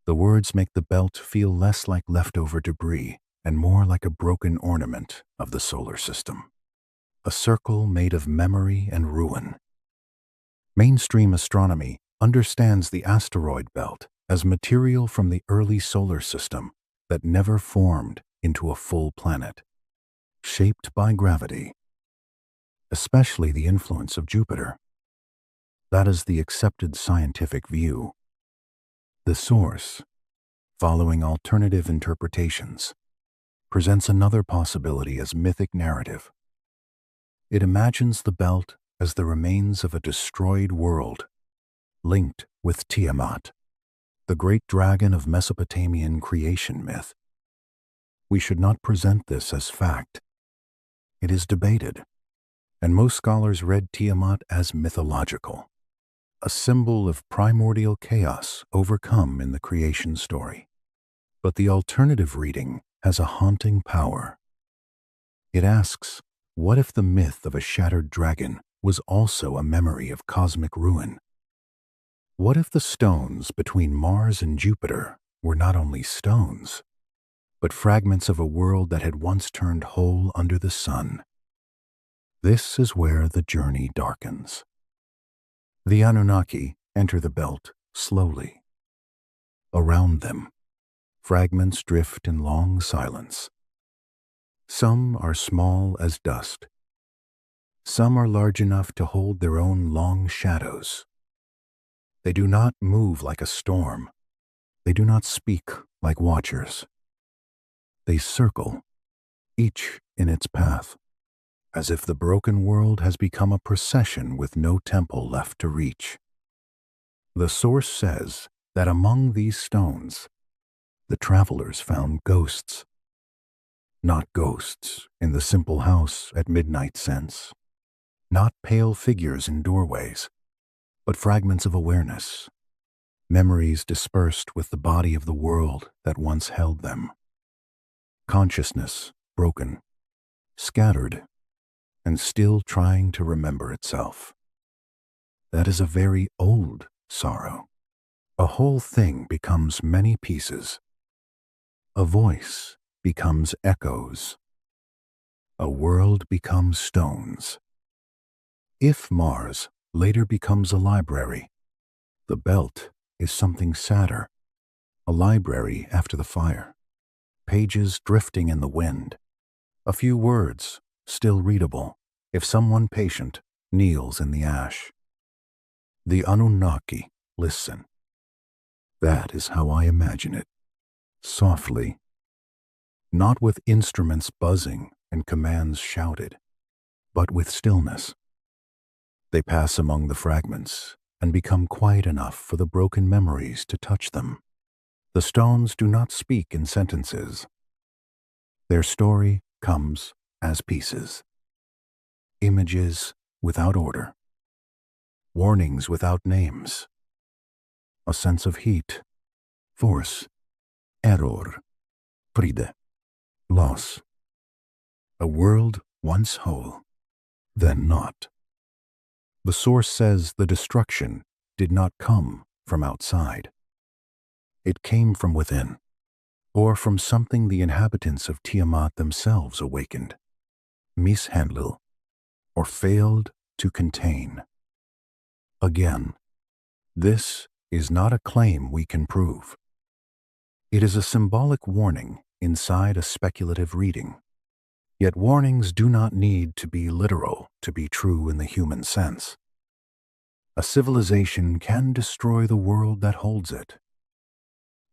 Speaker 1: the words make the belt feel less like leftover debris and more like a broken ornament of the solar system. A circle made of memory and ruin. Mainstream astronomy understands the asteroid belt as material from the early solar system that never formed into a full planet, shaped by gravity, especially the influence of Jupiter. That is the accepted scientific view. The source, following alternative interpretations, presents another possibility as mythic narrative. It imagines the belt as the remains of a destroyed world, linked with Tiamat, the great dragon of Mesopotamian creation myth. We should not present this as fact. It is debated, and most scholars read Tiamat as mythological, a symbol of primordial chaos overcome in the creation story. But the alternative reading has a haunting power. It asks, what if the myth of a shattered dragon was also a memory of cosmic ruin? What if the stones between Mars and Jupiter were not only stones, but fragments of a world that had once turned whole under the sun? This is where the journey darkens. The Anunnaki enter the belt slowly. Around them, fragments drift in long silence. Some are small as dust. Some are large enough to hold their own long shadows. They do not move like a storm. They do not speak like watchers. They circle, each in its path, as if the broken world has become a procession with no temple left to reach. The source says that among these stones, the travelers found ghosts. Not ghosts in the simple house at midnight sense, not pale figures in doorways, but fragments of awareness, memories dispersed with the body of the world that once held them. Consciousness broken, scattered, and still trying to remember itself. That is a very old sorrow. A whole thing becomes many pieces. A voice becomes echoes. a world becomes stones. If Mars later becomes a library, the belt is something sadder, a library after the fire, pages drifting in the wind, a few words still readable if someone patient kneels in the ash. The Anunnaki listen. That is how I imagine it, softly, not with instruments buzzing and commands shouted, but with stillness. They pass among the fragments and become quiet enough for the broken memories to touch them. The stones do not speak in sentences. Their story comes as pieces. Images without order. Warnings without names. A sense of heat, force, error, pride, loss. A world once whole, then not. The source says the destruction did not come from outside. It came from within, or from something the inhabitants of Tiamat themselves awakened, mishandled, or failed to contain. Again, this is not a claim we can prove. It is a symbolic warning inside a speculative reading. Yet warnings do not need to be literal to be true in the human sense. A civilization can destroy the world that holds it.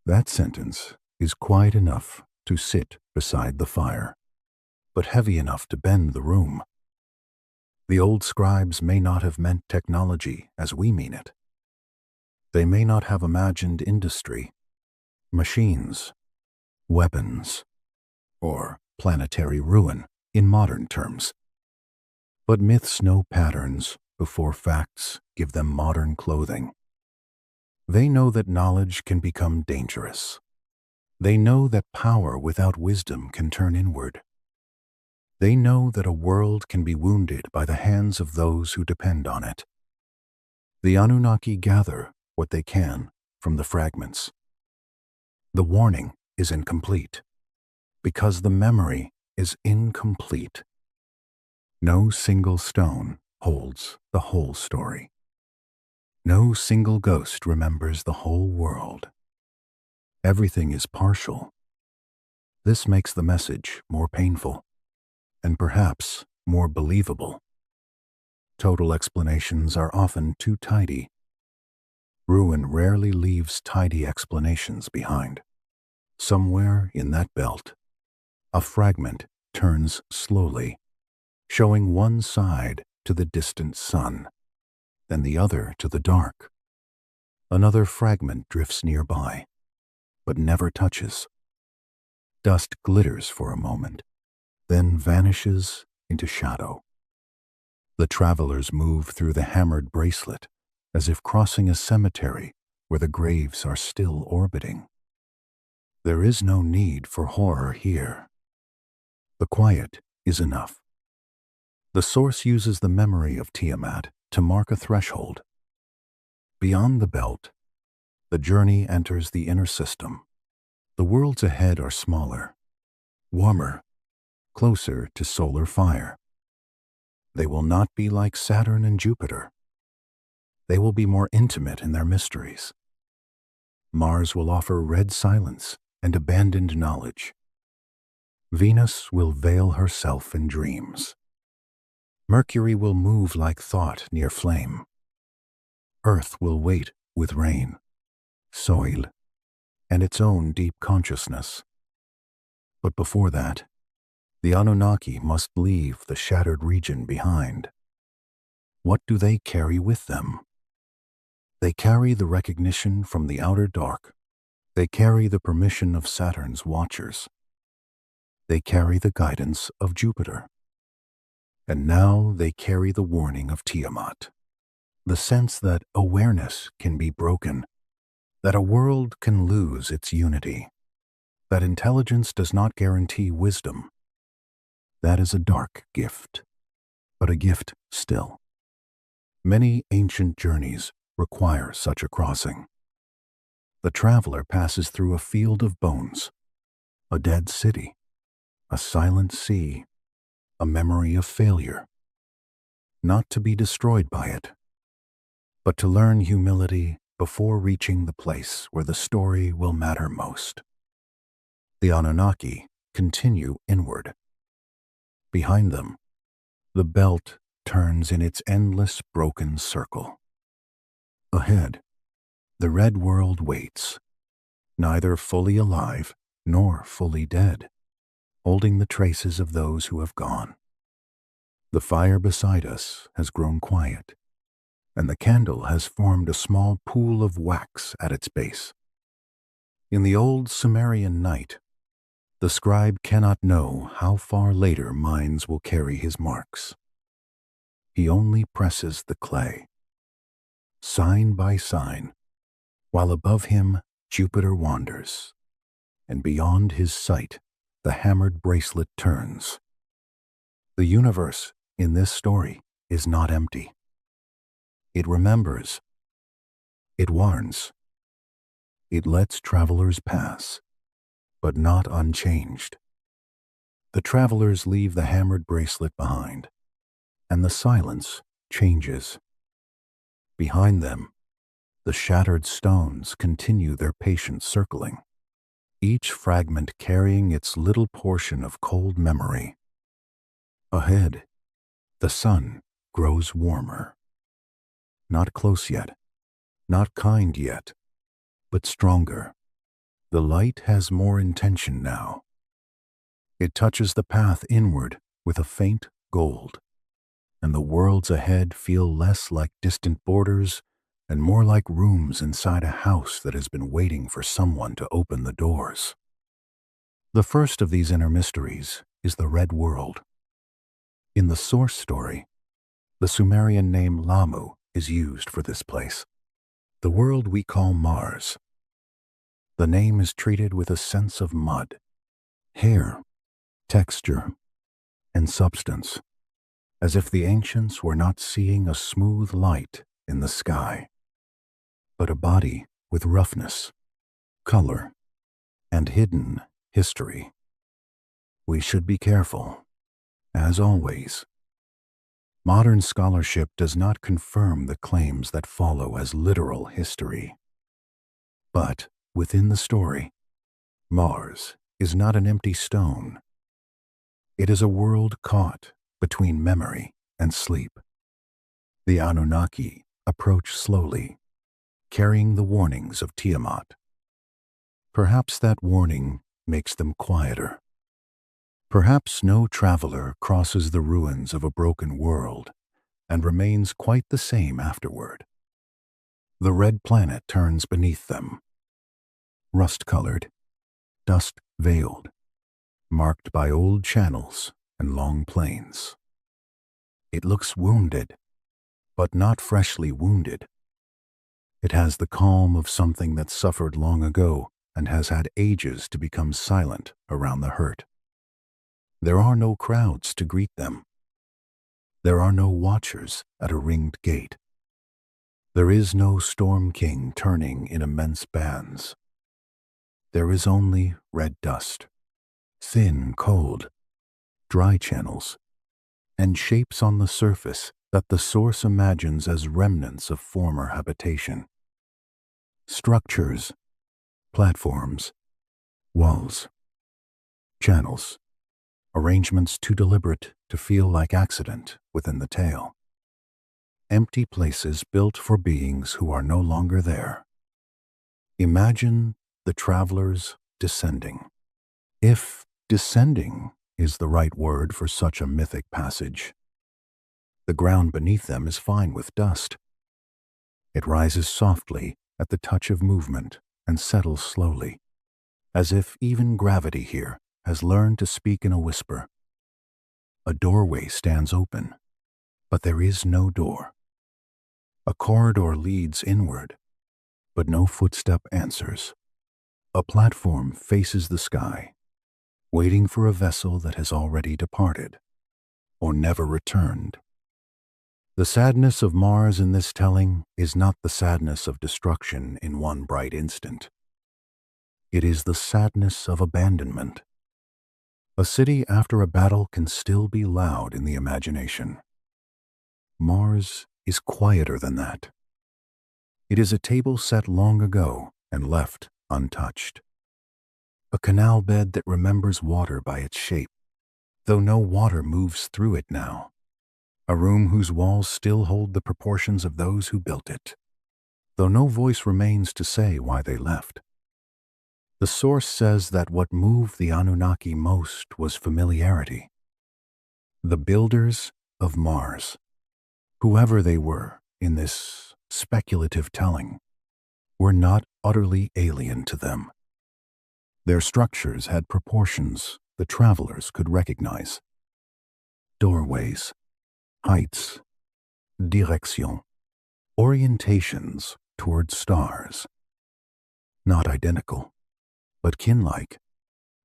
Speaker 1: That sentence is quiet enough to sit beside the fire, but heavy enough to bend the room. The old scribes may not have meant technology as we mean it. They may not have imagined industry, machines, weapons, or planetary ruin in modern terms. But myths know patterns before facts give them modern clothing. They know that knowledge can become dangerous. They know that power without wisdom can turn inward. They know that a world can be wounded by the hands of those who depend on it. The Anunnaki gather what they can from the fragments. The warning is incomplete, because the memory is incomplete. No single stone holds the whole story. No single ghost remembers the whole world. Everything is partial. This makes the message more painful, and perhaps more believable. Total explanations are often too tidy. Ruin rarely leaves tidy explanations behind. Somewhere in that belt, a fragment turns slowly, showing one side to the distant sun, then the other to the dark. Another fragment drifts nearby, but never touches. Dust glitters for a moment, then vanishes into shadow. The travelers move through the hammered bracelet as if crossing a cemetery where the graves are still orbiting. There is no need for horror here. The quiet is enough. The source uses the memory of Tiamat to mark a threshold. Beyond the belt, the journey enters the inner system. The worlds ahead are smaller, warmer, closer to solar fire. They will not be like Saturn and Jupiter. They will be more intimate in their mysteries. Mars will offer red silence and abandoned knowledge. Venus will veil herself in dreams. Mercury will move like thought near flame. Earth will wait with rain, soil, and its own deep consciousness. But before that, the Anunnaki must leave the shattered region behind. What do they carry with them? They carry the recognition from the outer dark. They carry the permission of Saturn's watchers. They carry the guidance of Jupiter. And now they carry the warning of Tiamat, the sense that awareness can be broken, that a world can lose its unity, that intelligence does not guarantee wisdom. That is a dark gift, but a gift still. Many ancient journeys require such a crossing. The traveler passes through a field of bones, a dead city, a silent sea, a memory of failure, not to be destroyed by it, but to learn humility before reaching the place where the story will matter most. The Anunnaki continue inward. Behind them, the belt turns in its endless broken circle. Ahead, the red world waits, neither fully alive nor fully dead, holding the traces of those who have gone. The fire beside us has grown quiet, and the candle has formed a small pool of wax at its base. In the old Sumerian night, the scribe cannot know how far later minds will carry his marks. He only presses the clay, sign by sign, while above him Jupiter wanders, and beyond his sight the hammered bracelet turns. The universe in this story is not empty. It remembers. It warns. It lets travelers pass, but not unchanged. The travelers leave the hammered bracelet behind, and the silence changes. Behind them, the shattered stones continue their patient circling, each fragment carrying its little portion of cold memory. Ahead, the sun grows warmer. Not close yet, not kind yet, but stronger. The light has more intention now. It touches the path inward with a faint gold, and the worlds ahead feel less like distant borders and more like rooms inside a house that has been waiting for someone to open the doors. The first of these inner mysteries is the Red World. In the source story, the Sumerian name Lamu is used for this place, the world we call Mars. The name is treated with a sense of mud, hair, texture, and substance, as if the ancients were not seeing a smooth light in the sky, but a body with roughness, color, and hidden history. We should be careful, as always. Modern scholarship does not confirm the claims that follow as literal history. But within the story, Mars is not an empty stone. It is a world caught between memory and sleep. The Anunnaki approach slowly, carrying the warnings of Tiamat. Perhaps that warning makes them quieter. Perhaps no traveler crosses the ruins of a broken world and remains quite the same afterward. The red planet turns beneath them, rust-colored, dust-veiled, marked by old channels and long plains. It looks wounded, but not freshly wounded. It has the calm of something that suffered long ago and has had ages to become silent around the hurt. There are no crowds to greet them. There are no watchers at a ringed gate. There is no storm king turning in immense bands. There is only red dust, thin, cold, dry channels, and shapes on the surface that the source imagines as remnants of former habitation. Structures, platforms, walls, channels, arrangements too deliberate to feel like accident within the tale. Empty places built for beings who are no longer there. Imagine the travelers descending. If descending is the right word for such a mythic passage. The ground beneath them is fine with dust. It rises softly at the touch of movement and settles slowly, as if even gravity here has learned to speak in a whisper. A doorway stands open, but there is no door. A corridor leads inward, but no footstep answers. A platform faces the sky, waiting for a vessel that has already departed, or never returned. The sadness of Mars in this telling is not the sadness of destruction in one bright instant. It is the sadness of abandonment. A city after a battle can still be loud in the imagination. Mars is quieter than that. It is a table set long ago and left untouched. A canal bed that remembers water by its shape, though no water moves through it now. A room whose walls still hold the proportions of those who built it, though no voice remains to say why they left. The source says that what moved the Anunnaki most was familiarity. The builders of Mars, whoever they were in this speculative telling, were not utterly alien to them. Their structures had proportions the travelers could recognize. Doorways, heights, direction, orientations toward stars. Not identical, but kin-like,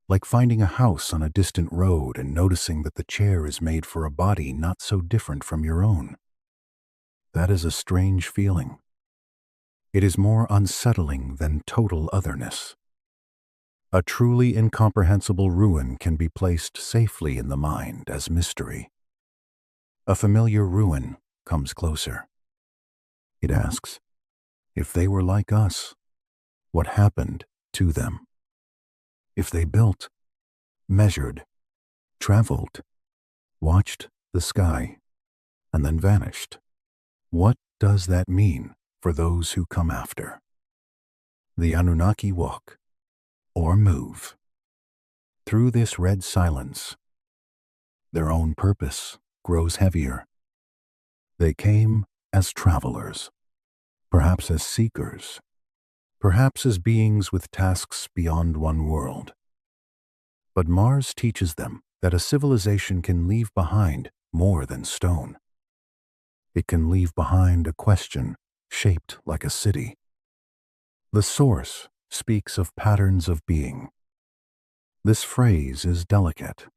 Speaker 1: like finding a house on a distant road and noticing that the chair is made for a body not so different from your own. That is a strange feeling. It is more unsettling than total otherness. A truly incomprehensible ruin can be placed safely in the mind as mystery. A familiar ruin comes closer. It asks, if they were like us, what happened to them? If they built, measured, traveled, watched the sky, and then vanished, what does that mean for those who come after? The Anunnaki walk, or move, through this red silence. Their own purpose grows heavier. They came as travelers, perhaps as seekers, perhaps as beings with tasks beyond one world. But Mars teaches them that a civilization can leave behind more than stone. It can leave behind a question shaped like a city. The source speaks of patterns of being. This phrase is delicate,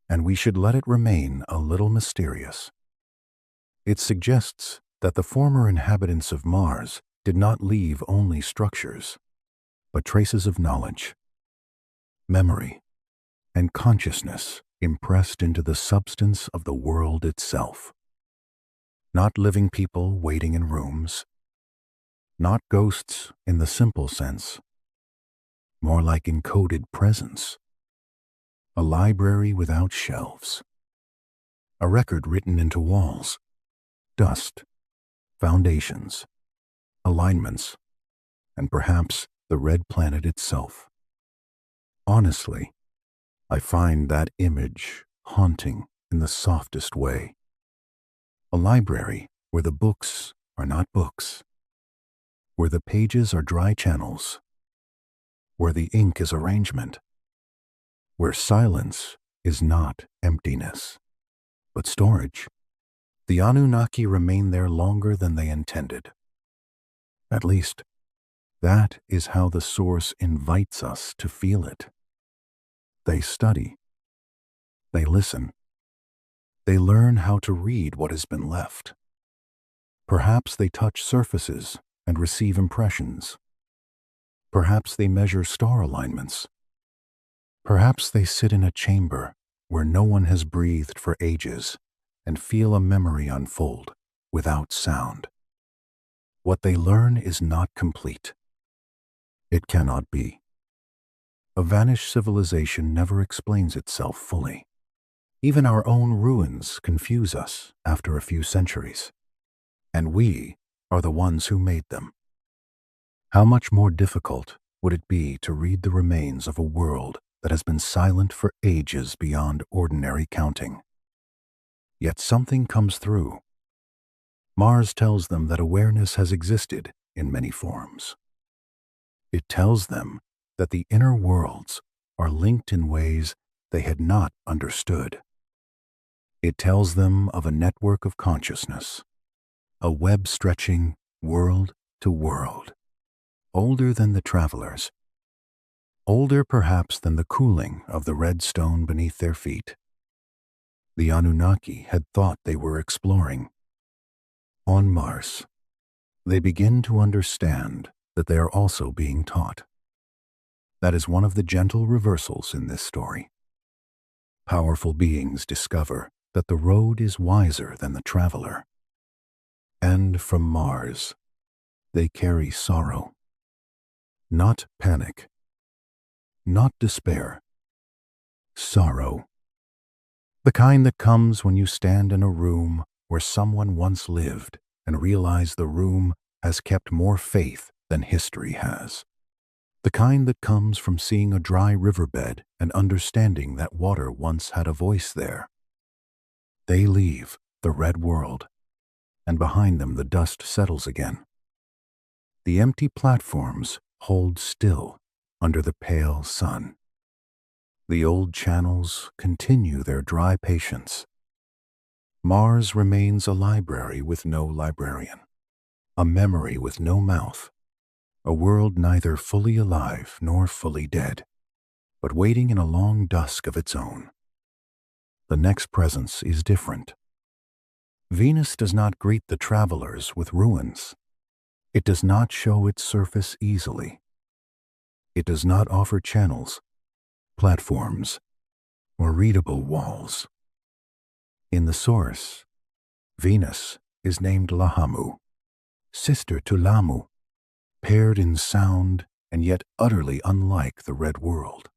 Speaker 1: and we should let it remain a little mysterious. It suggests that the former inhabitants of Mars did not leave only structures, but traces of knowledge, memory, and consciousness impressed into the substance of the world itself. Not living people waiting in rooms, not ghosts in the simple sense, more like encoded presence. A library without shelves, a record written into walls, dust, foundations, alignments, and perhaps the red planet itself. Honestly, I find that image haunting in the softest way. A library where the books are not books, where the pages are dry channels, where the ink is arrangement, where silence is not emptiness, but storage. The Anunnaki remain there longer than they intended. At least, that is how the source invites us to feel it. They study. They listen. They learn how to read what has been left. Perhaps they touch surfaces and receive impressions. Perhaps they measure star alignments. Perhaps they sit in a chamber where no one has breathed for ages and feel a memory unfold without sound. What they learn is not complete. It cannot be. A vanished civilization never explains itself fully. Even our own ruins confuse us after a few centuries, and we are the ones who made them. How much more difficult would it be to read the remains of a world that has been silent for ages beyond ordinary counting? Yet something comes through. Mars tells them that awareness has existed in many forms. It tells them that the inner worlds are linked in ways they had not understood. It tells them of a network of consciousness, a web stretching world to world, older than the travelers, older perhaps than the cooling of the red stone beneath their feet. The Anunnaki had thought they were exploring. On Mars, they begin to understand that they are also being taught. That is one of the gentle reversals in this story. Powerful beings discover that the road is wiser than the traveler. And from Mars, they carry sorrow. Not panic, not despair. Sorrow. The kind that comes when you stand in a room where someone once lived and realize the room has kept more faith than history has. The kind that comes from seeing a dry riverbed and understanding that water once had a voice there. They leave the red world, and behind them the dust settles again. The empty platforms hold still under the pale sun. The old channels continue their dry patience. Mars remains a library with no librarian, a memory with no mouth, a world neither fully alive nor fully dead, but waiting in a long dusk of its own. The next presence is different. Venus does not greet the travelers with ruins. It does not show its surface easily. It does not offer channels, platforms, or readable walls. In the source, Venus is named Lahamu, sister to Lamu, paired in sound and yet utterly unlike the red world.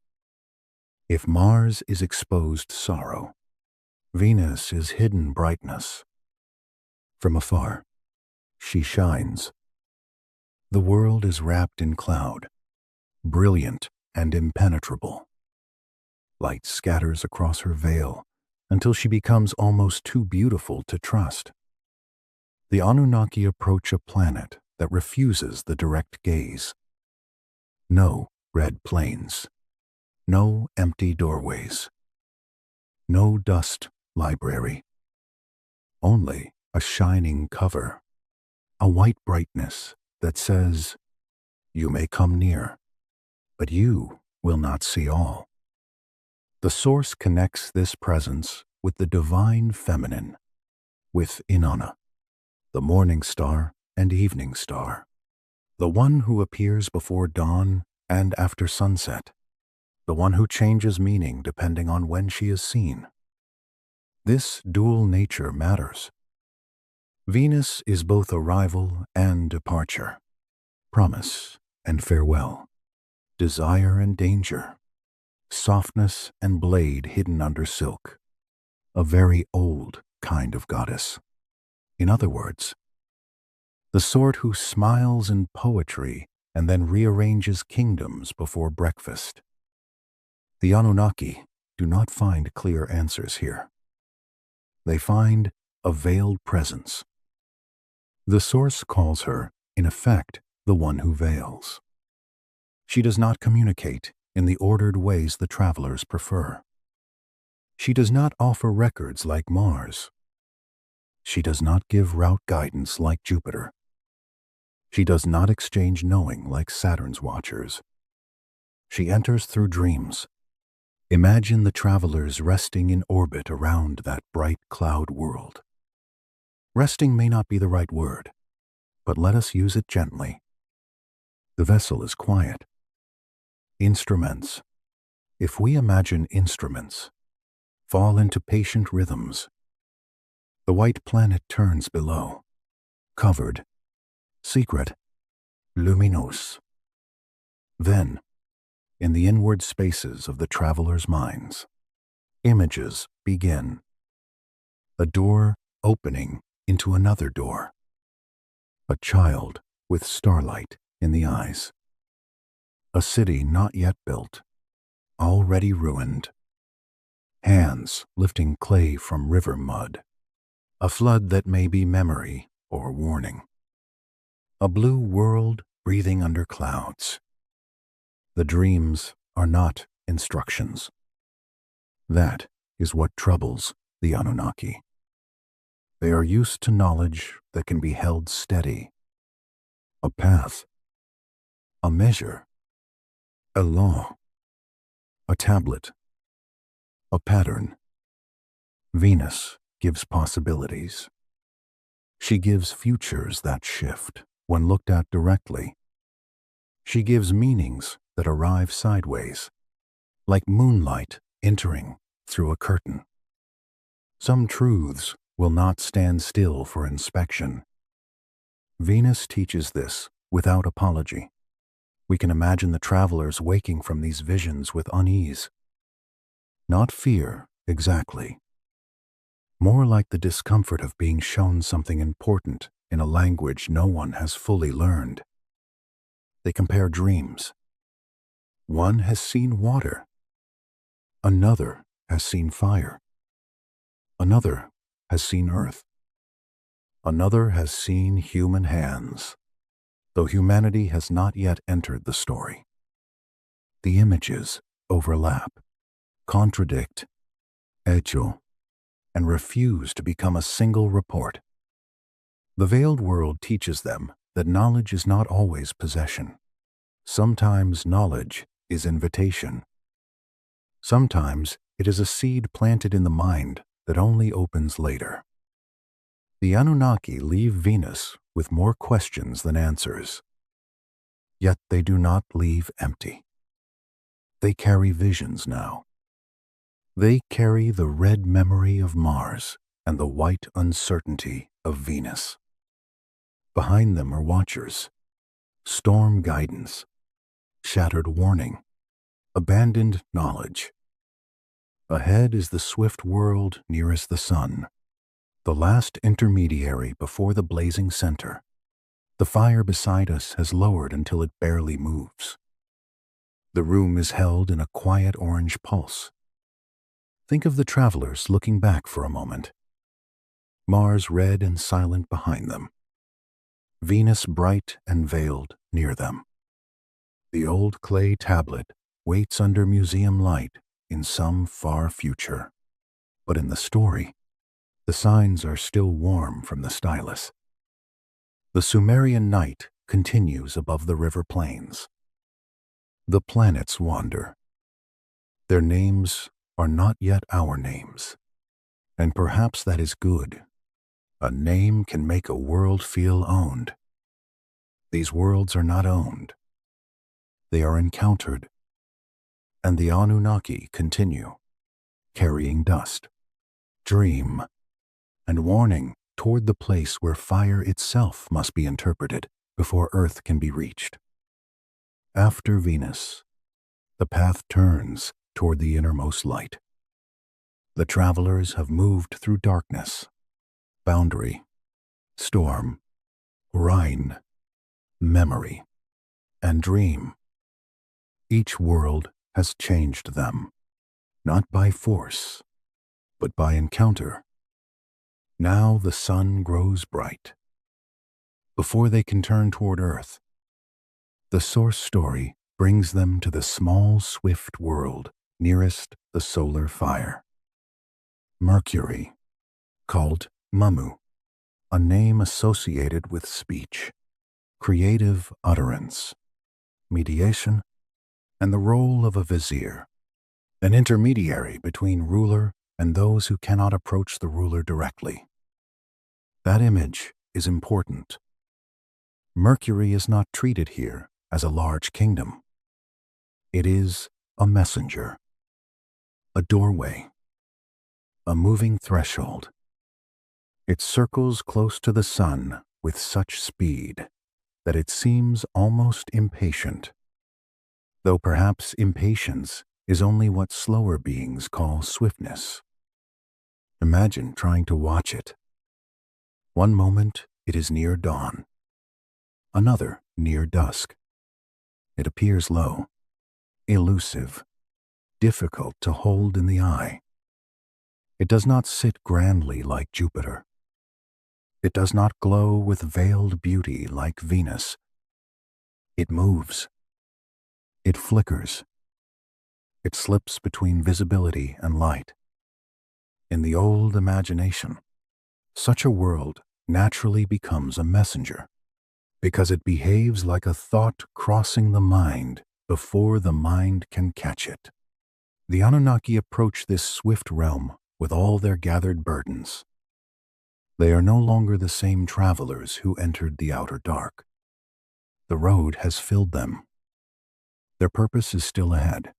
Speaker 1: If Mars is exposed sorrow, Venus is hidden brightness. From afar, she shines. The world is wrapped in cloud, brilliant and impenetrable. Light scatters across her veil until she becomes almost too beautiful to trust. The Anunnaki approach a planet that refuses the direct gaze. No red plains, no empty doorways, no dust library, only a shining cover, a white brightness that says, "You may come near, but you will not see all." The source connects this presence with the divine feminine, with Inanna, the morning star and evening star, the one who appears before dawn and after sunset, the one who changes meaning depending on when she is seen. This dual nature matters. Venus is both arrival and departure, promise and farewell, desire and danger, softness and blade hidden under silk, a very old kind of goddess. In other words, the sort who smiles in poetry and then rearranges kingdoms before breakfast. The Anunnaki do not find clear answers here. They find a veiled presence. The source calls her, in effect, the one who veils. She does not communicate in the ordered ways the travelers prefer. She does not offer records like Mars. She does not give route guidance like Jupiter. She does not exchange knowing like Saturn's watchers. She enters through dreams. Imagine the travelers resting in orbit around that bright cloud world. Resting may not be the right word, but let us use it gently. The vessel is quiet. Instruments, if we imagine instruments, fall into patient rhythms. The white planet turns below, covered, secret, luminous. Then, in the inward spaces of the travelers' minds, images begin. A door opening into another door. A child with starlight in the eyes. A city not yet built, already ruined. Hands lifting clay from river mud. A flood that may be memory or warning. A blue world breathing under clouds. The dreams are not instructions. That is what troubles the Anunnaki. They are used to knowledge that can be held steady. A path, a measure, a law, a tablet, a pattern. Venus gives possibilities. She gives futures that shift when looked at directly. She gives meanings that arrive sideways, like moonlight entering through a curtain. Some truths will not stand still for inspection. Venus teaches this without apology. We can imagine the travelers waking from these visions with unease. Not fear, exactly. More like the discomfort of being shown something important in a language no one has fully learned. They compare dreams. One has seen water. Another has seen fire. Another has seen earth. Another has seen human hands, though humanity has not yet entered the story. The images overlap, contradict, echo, and refuse to become a single report. The veiled world teaches them that knowledge is not always possession. Sometimes knowledge is invitation. Sometimes it is a seed planted in the mind that only opens later. The Anunnaki leave Venus with more questions than answers. Yet they do not leave empty. They carry visions now. They carry the red memory of Mars and the white uncertainty of Venus. Behind them are watchers, storm guidance, shattered warning, abandoned knowledge. Ahead is the swift world nearest the sun, the last intermediary before the blazing center. The fire beside us has lowered until it barely moves. The room is held in a quiet orange pulse. Think of the travelers looking back for a moment. Mars red and silent behind them. Venus bright and veiled near them. The old clay tablet waits under museum light in some far future. But in the story, the signs are still warm from the stylus. The Sumerian night continues above the river plains. The planets wander. Their names are not yet our names, and perhaps that is good. A name can make a world feel owned. These worlds are not owned. They are encountered, and the Anunnaki continue, carrying dust, dream, and warning toward the place where fire itself must be interpreted before Earth can be reached. After Venus, the path turns toward the innermost light. The travelers have moved through darkness, boundary, storm, Rhine, memory, and dream. Each world has changed them, not by force, but by encounter. Now the sun grows bright. Before they can turn toward Earth, the source story brings them to the small, swift world nearest the solar fire. Mercury, called Mamu, a name associated with speech, creative utterance, mediation, and the role of a vizier, an intermediary between ruler and those who cannot approach the ruler directly. That image is important. Mercury is not treated here as a large kingdom. It is a messenger, a doorway, a moving threshold. It circles close to the sun with such speed that it seems almost impatient, though perhaps impatience is only what slower beings call swiftness. Imagine trying to watch it. One moment it is near dawn, another near dusk. It appears low, elusive, difficult to hold in the eye. It does not sit grandly like Jupiter. It does not glow with veiled beauty like Venus. It moves. It flickers. It slips between visibility and light. In the old imagination, such a world naturally becomes a messenger, because it behaves like a thought crossing the mind before the mind can catch it. The Anunnaki approach this swift realm with all their gathered burdens. They are no longer the same travelers who entered the outer dark. The road has filled them. Their purpose is still ahead,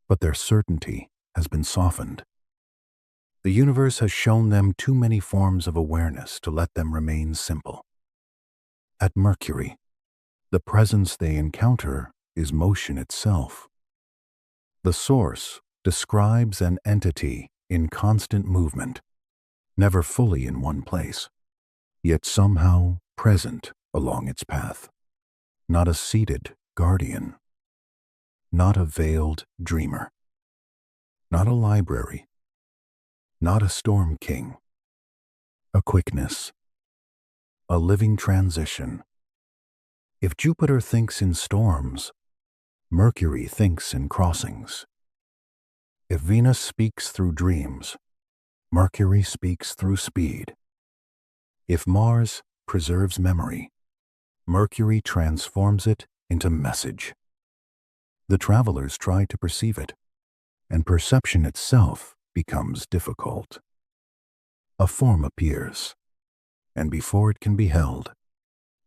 Speaker 1: but their certainty has been softened. The universe has shown them too many forms of awareness to let them remain simple. At Mercury, the presence they encounter is motion itself. The source describes an entity in constant movement, never fully in one place, yet somehow present along its path. Not a seated guardian, not a veiled dreamer, not a library, not a storm king, a quickness, a living transition. If Jupiter thinks in storms, Mercury thinks in crossings. If Venus speaks through dreams, Mercury speaks through speed. If Mars preserves memory, Mercury transforms it into message. The travelers try to perceive it, and perception itself becomes difficult. A form appears, and before it can be held,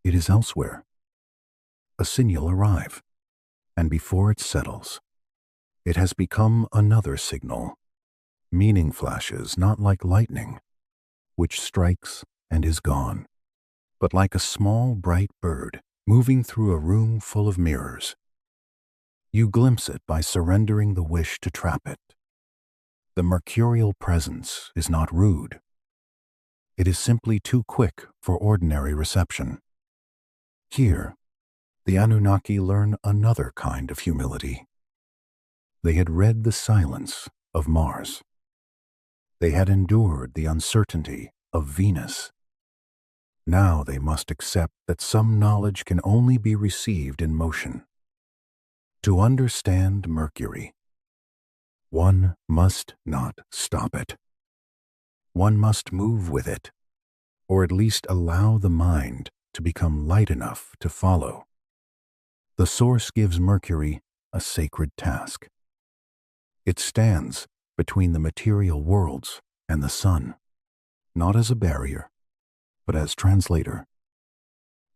Speaker 1: it is elsewhere. A signal arrives, and before it settles, it has become another signal. Meaning flashes not like lightning, which strikes and is gone, but like a small bright bird moving through a room full of mirrors. You glimpse it by surrendering the wish to trap it. The mercurial presence is not rude. It is simply too quick for ordinary reception. Here, the Anunnaki learn another kind of humility. They had read the silence of Mars. They had endured the uncertainty of Venus. Now they must accept that some knowledge can only be received in motion. To understand Mercury, one must not stop it. One must move with it, or at least allow the mind to become light enough to follow. The source gives Mercury a sacred task. It stands between the material worlds and the sun, not as a barrier, but as translator.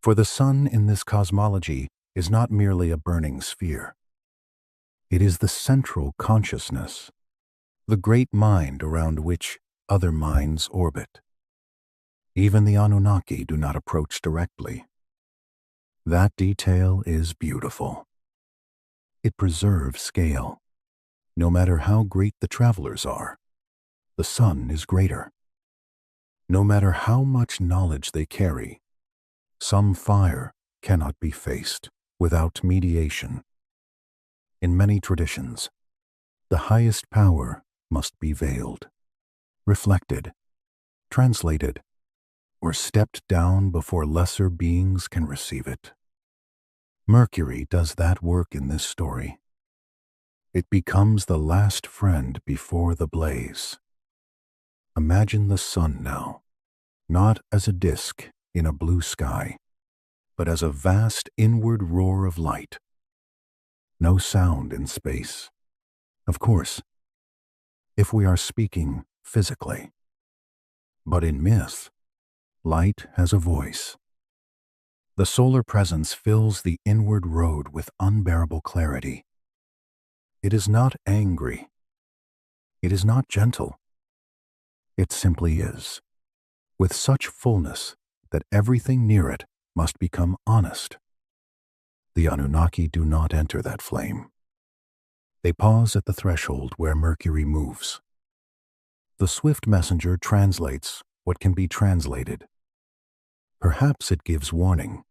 Speaker 1: For the sun in this cosmology is not merely a burning sphere. It is the central consciousness, the great mind around which other minds orbit. Even the Anunnaki do not approach directly. That detail is beautiful. It preserves scale. No matter how great the travelers are, the sun is greater. No matter how much knowledge they carry, some fire cannot be faced without mediation. In many traditions, the highest power must be veiled, reflected, translated, or stepped down before lesser beings can receive it. Mercury does that work in this story. It becomes the last friend before the blaze. Imagine the sun now, not as a disk in a blue sky, but as a vast inward roar of light. No sound in space. Of course, if we are speaking physically. But in myth, light has a voice. The solar presence fills the inward road with unbearable clarity. It is not angry. It is not gentle. It simply is, with such fullness that everything near it must become honest. The Anunnaki do not enter that flame. They pause at the threshold where Mercury moves. The swift messenger translates what can be translated. Perhaps it gives warning.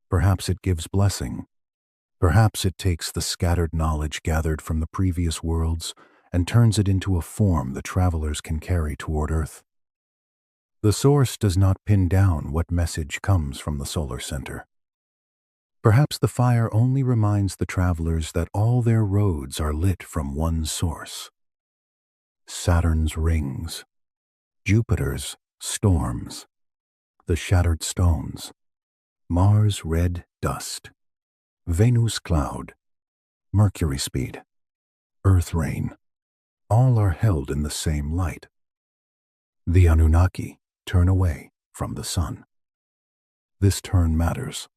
Speaker 1: Perhaps it gives blessing. Perhaps it takes the scattered knowledge gathered from the previous worlds and turns it into a form the travelers can carry toward Earth. The source does not pin down what message comes from the solar center. Perhaps the fire only reminds the travelers that all their roads are lit from one source. Saturn's rings, Jupiter's storms, the shattered stones, Mars' red dust, Venus' cloud, Mercury speed, Earth rain, all are held in the same light. The Anunnaki turn away from the sun. This turn matters.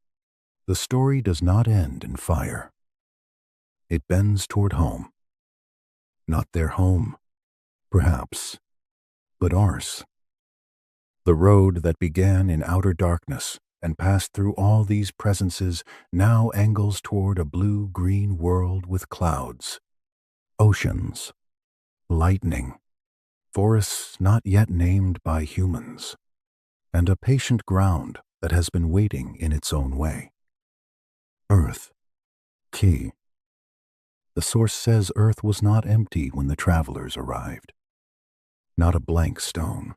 Speaker 1: The story does not end in fire. It bends toward home. Not their home, perhaps, but ours. The road that began in outer darkness and passed through all these presences now angles toward a blue-green world with clouds, oceans, lightning, forests not yet named by humans, and a patient ground that has been waiting in its own way. Earth, key. The source says Earth was not empty when the travelers arrived. Not a blank stone,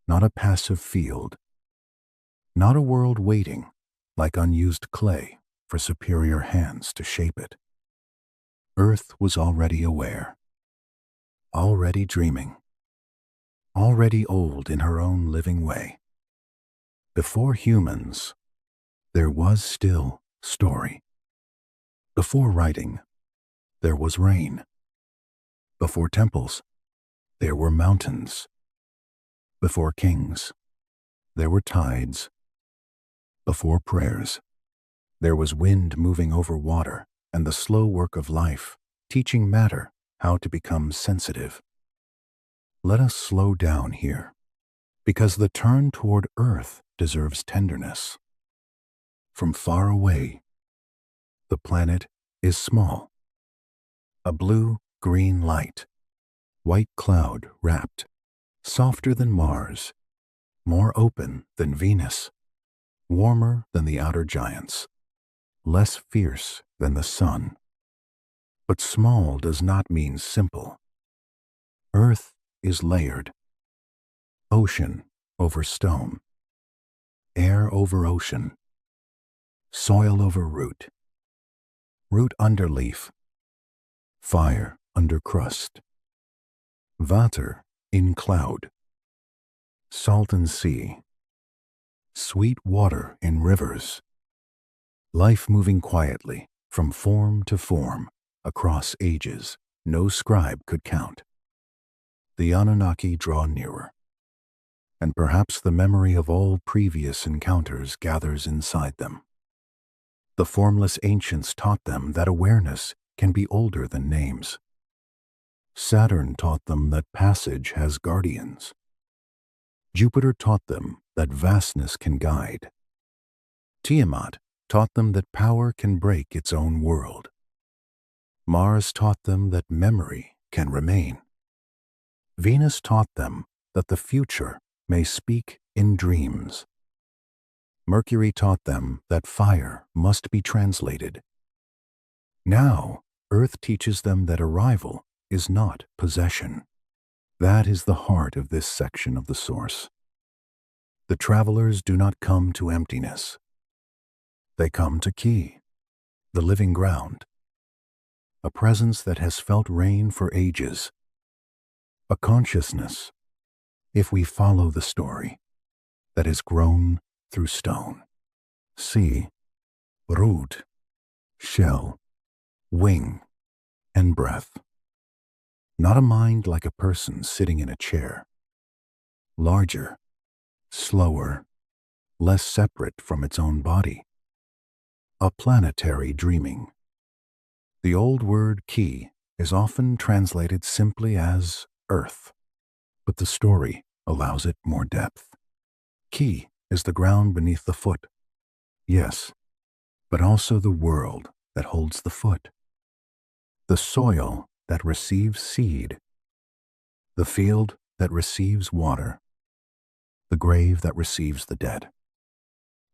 Speaker 1: not a passive field, not a world waiting, like unused clay, for superior hands to shape it. Earth was already aware, already dreaming, already old in her own living way. Before humans, there was still story. Before writing, there was rain. Before temples, there were mountains. Before kings, there were tides. Before prayers, there was wind moving over water and the slow work of life, teaching matter how to become sensitive. Let us slow down here, because the turn toward Earth deserves tenderness. From far away, the planet is small. A blue-green light, white cloud wrapped, softer than Mars, more open than Venus, warmer than the outer giants, less fierce than the sun. But small does not mean simple. Earth is layered. Ocean over stone, air over ocean, soil over root, root under leaf, fire under crust, water in cloud, salt in sea, sweet water in rivers, life moving quietly from form to form across ages no scribe could count. The Anunnaki draw nearer, and perhaps the memory of all previous encounters gathers inside them. The formless ancients taught them that awareness can be older than names. Saturn taught them that passage has guardians. Jupiter taught them that vastness can guide. Tiamat taught them that power can break its own world. Mars taught them that memory can remain. Venus taught them that the future may speak in dreams. Mercury taught them that fire must be translated. Now, Earth teaches them that arrival is not possession. That is the heart of this section of the source. The travelers do not come to emptiness. They come to Ki, the living ground, a presence that has felt rain for ages, a consciousness, if we follow the story, that has grown through stone. See, root, shell, wing, and breath. Not a mind like a person sitting in a chair. Larger, slower, less separate from its own body. A planetary dreaming. The old word Ki is often translated simply as Earth, but the story allows it more depth. Ki is the ground beneath the foot. Yes, but also the world that holds the foot. The soil that receives seed. The field that receives water. The grave that receives the dead.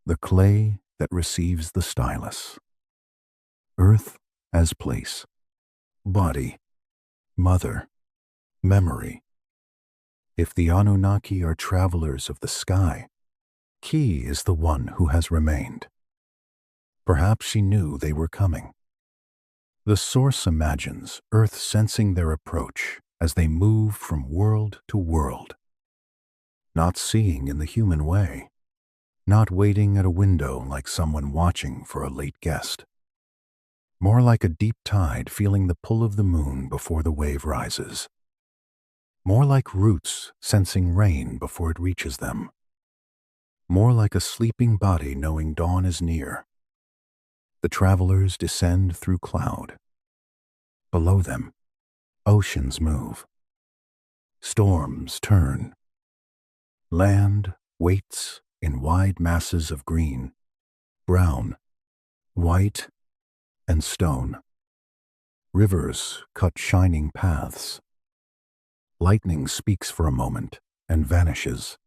Speaker 1: The clay that receives the stylus. Earth as place. Body. Mother. Memory. If the Anunnaki are travelers of the sky, Ki is the one who has remained. Perhaps she knew they were coming. The source imagines Earth sensing their approach as they move from world to world, not seeing in the human way, not waiting at a window like someone watching for a late guest. More like a deep tide feeling the pull of the moon before the wave rises. More like roots sensing rain before it reaches them. More like a sleeping body knowing dawn is near. The travelers descend through cloud. Below them, oceans move. Storms turn. Land waits in wide masses of green, brown, white, and stone. Rivers cut shining paths. Lightning speaks for a moment and vanishes.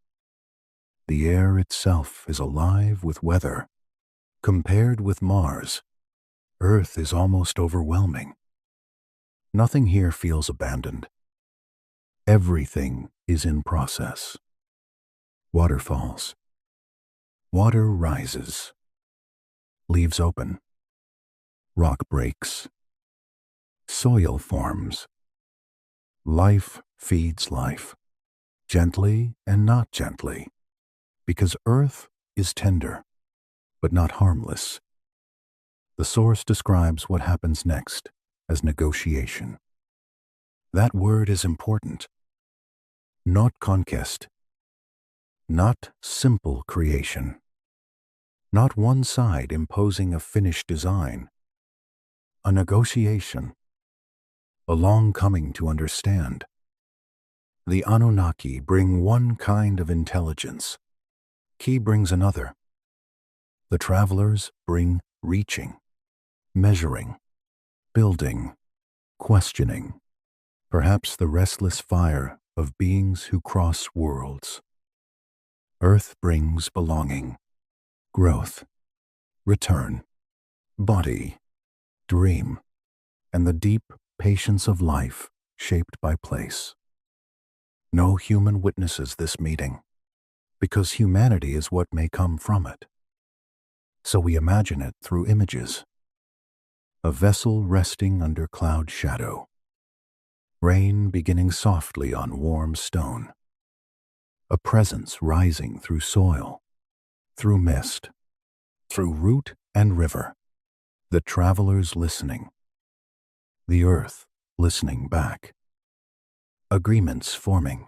Speaker 1: The air itself is alive with weather. Compared with Mars, Earth is almost overwhelming. Nothing here feels abandoned. Everything is in process. Waterfalls. Water rises. Leaves open. Rock breaks. Soil forms. Life feeds life, gently and not gently, because Earth is tender, but not harmless. The source describes what happens next as negotiation. That word is important. Not conquest. Not simple creation. Not one side imposing a finished design. A negotiation. A long coming to understand. The Anunnaki bring one kind of intelligence. Ki brings another. The travelers bring reaching, measuring, building, questioning, perhaps the restless fire of beings who cross worlds. Earth brings belonging, growth, return, body, dream, and the deep patience of life shaped by place. No human witnesses this meeting, because humanity is what may come from it. So we imagine it through images. A vessel resting under cloud shadow. Rain beginning softly on warm stone. A presence rising through soil, through mist, through root and river. The travelers listening. The earth listening back. Agreements forming,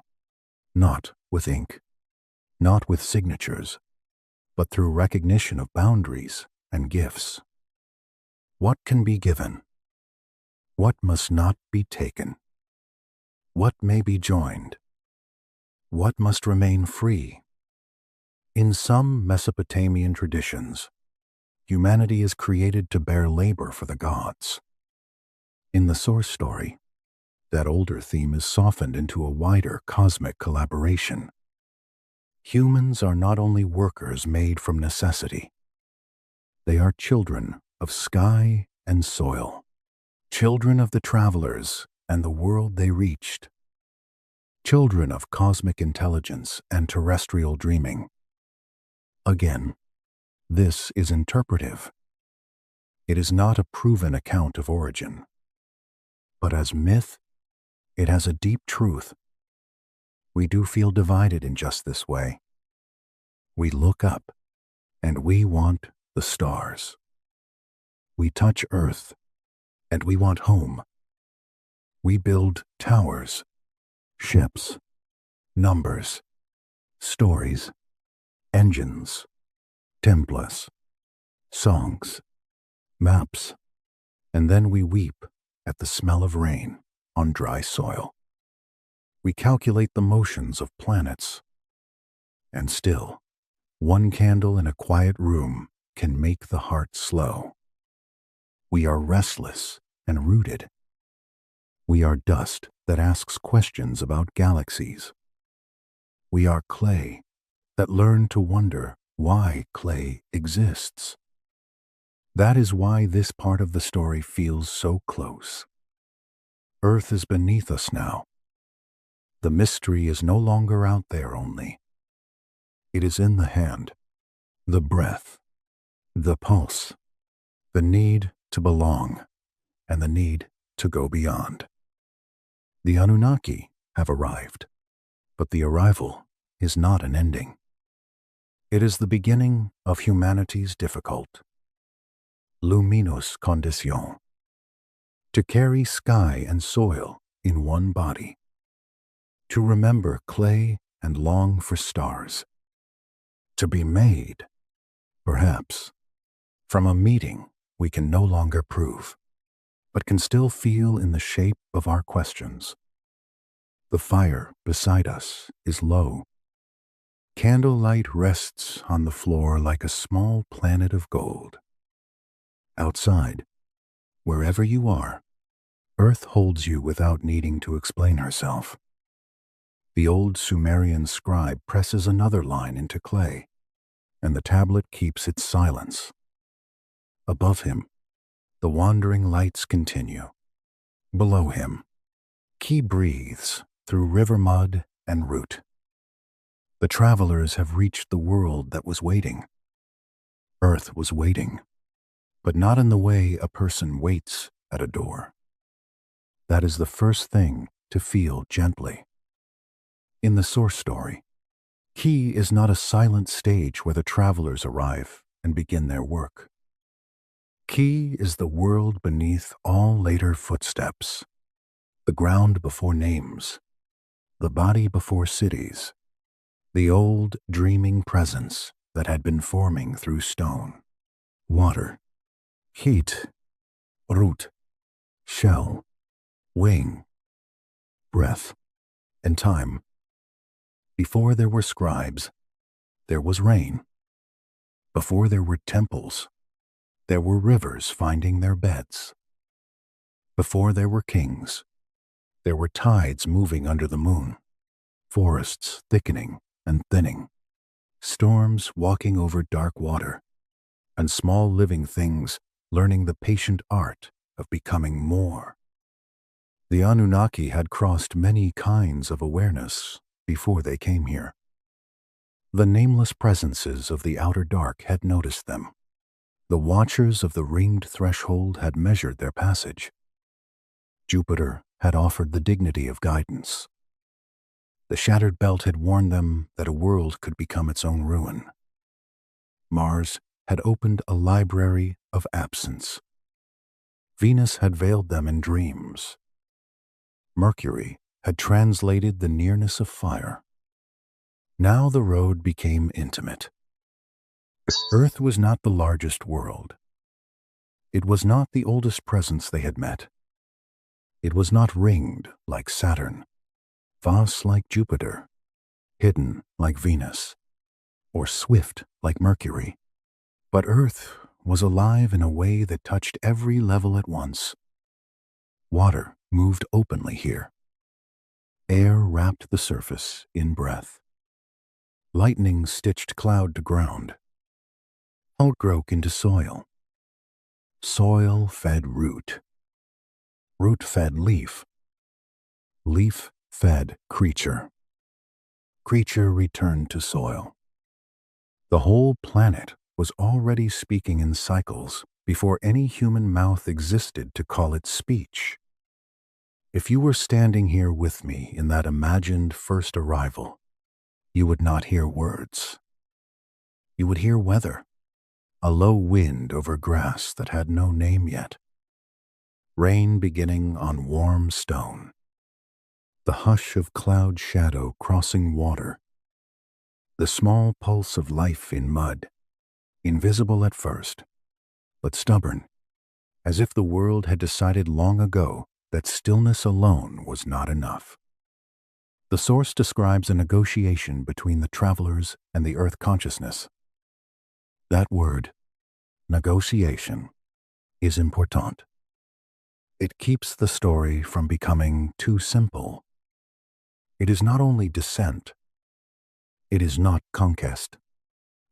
Speaker 1: not with ink, not with signatures, but through recognition of boundaries and gifts. What can be given? What must not be taken? What may be joined? What must remain free? In some Mesopotamian traditions, humanity is created to bear labor for the gods. In the source story, that older theme is softened into a wider cosmic collaboration. Humans are not only workers made from necessity. They are children of sky and soil, children of the travelers and the world they reached, children of cosmic intelligence and terrestrial dreaming. Again, this is interpretive. It is not a proven account of origin, but as myth, it has a deep truth. We do feel divided in just this way. We look up, and we want the stars. We touch Earth, and we want home. We build towers, ships, numbers, stories, engines, temples, songs, maps, and then we weep at the smell of rain on dry soil. We calculate the motions of planets, and still, one candle in a quiet room can make the heart slow. We are restless and rooted. We are dust that asks questions about galaxies. We are clay that learn to wonder why clay exists. That is why this part of the story feels so close. Earth is beneath us now. The mystery is no longer out there only. It is in the hand, the breath, the pulse, the need to belong, and the need to go beyond. The Anunnaki have arrived, but the arrival is not an ending. It is the beginning of humanity's difficult, luminous condition, to carry sky and soil in one body, to remember clay and long for stars, to be made, perhaps, from a meeting we can no longer prove, but can still feel in the shape of our questions. The fire beside us is low. Candlelight rests on the floor like a small planet of gold. Outside, wherever you are, Earth holds you without needing to explain herself. The old Sumerian scribe presses another line into clay, and the tablet keeps its silence. Above him, the wandering lights continue. Below him, Ki breathes through river mud and root. The travelers have reached the world that was waiting. Earth was waiting, but not in the way a person waits at a door. That is the first thing to feel gently. In the source story, Ki is not a silent stage where the travelers arrive and begin their work. Ki is the world beneath all later footsteps, the ground before names, the body before cities, the old dreaming presence that had been forming through stone, water, heat, root, shell, wing, breath, and time. Before there were scribes, there was rain. Before there were temples, there were rivers finding their beds. Before there were kings, there were tides moving under the moon, forests thickening and thinning, storms walking over dark water, and small living things learning the patient art of becoming more. The Anunnaki had crossed many kinds of awareness before they came here. The nameless presences of the outer dark had noticed them. The watchers of the ringed threshold had measured their passage. Jupiter had offered the dignity of guidance. The shattered belt had warned them that a world could become its own ruin. Mars had opened a library of absence. Venus had veiled them in dreams. Mercury had translated the nearness of fire. Now the road became intimate. Earth was not the largest world. It was not the oldest presence they had met. It was not ringed like Saturn, vast like Jupiter, hidden like Venus, or swift like Mercury. But Earth was alive in a way that touched every level at once. Water moved openly here. Air wrapped the surface in breath. Lightning stitched cloud to ground. Hulk broke into soil. Soil fed root. Root fed leaf. Leaf fed creature. Creature returned to soil. The whole planet was already speaking in cycles before any human mouth existed to call it speech. If you were standing here with me in that imagined first arrival, you would not hear words. You would hear weather, a low wind over grass that had no name yet. Rain beginning on warm stone. The hush of cloud shadow crossing water. The small pulse of life in mud, invisible at first, but stubborn, as if the world had decided long ago that stillness alone was not enough. The source describes a negotiation between the travelers and the earth consciousness. That word, negotiation, is important. It keeps the story from becoming too simple. It is not only descent. It is not conquest.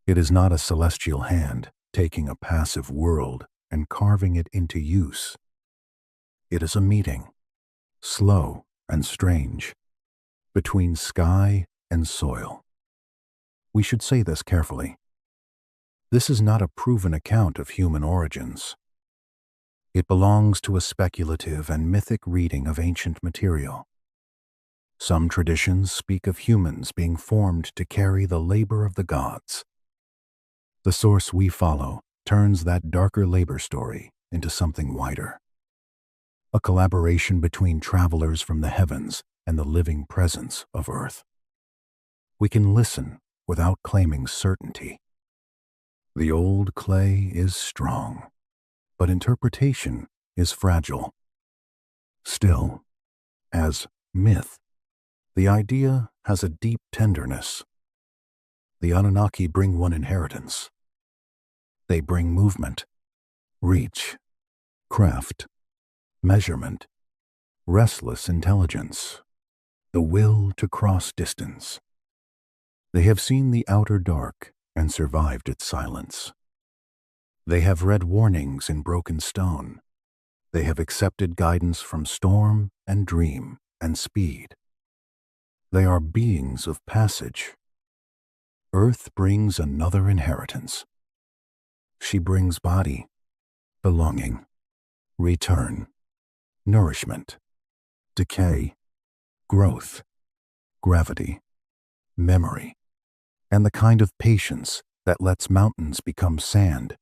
Speaker 1: It is not a celestial hand taking a passive world and carving it into use. It is a meeting, slow and strange, between sky and soil. We should say this carefully. This is not a proven account of human origins. It belongs to a speculative and mythic reading of ancient material. Some traditions speak of humans being formed to carry the labor of the gods. The source we follow turns that darker labor story into something wider. A collaboration between travelers from the heavens and the living presence of Earth. We can listen without claiming certainty. The old clay is strong, but interpretation is fragile. Still, as myth, The idea has a deep tenderness. The Anunnaki bring one inheritance. They bring movement, reach, craft, measurement, restless intelligence, the will to cross distance. They have seen the outer dark and survived its silence. They have read warnings in broken stone. They have accepted guidance from storm and dream and speed. They are beings of passage. Earth brings another inheritance. She brings body, belonging, return, nourishment, decay, growth, gravity, memory, and the kind of patience that lets mountains become sand,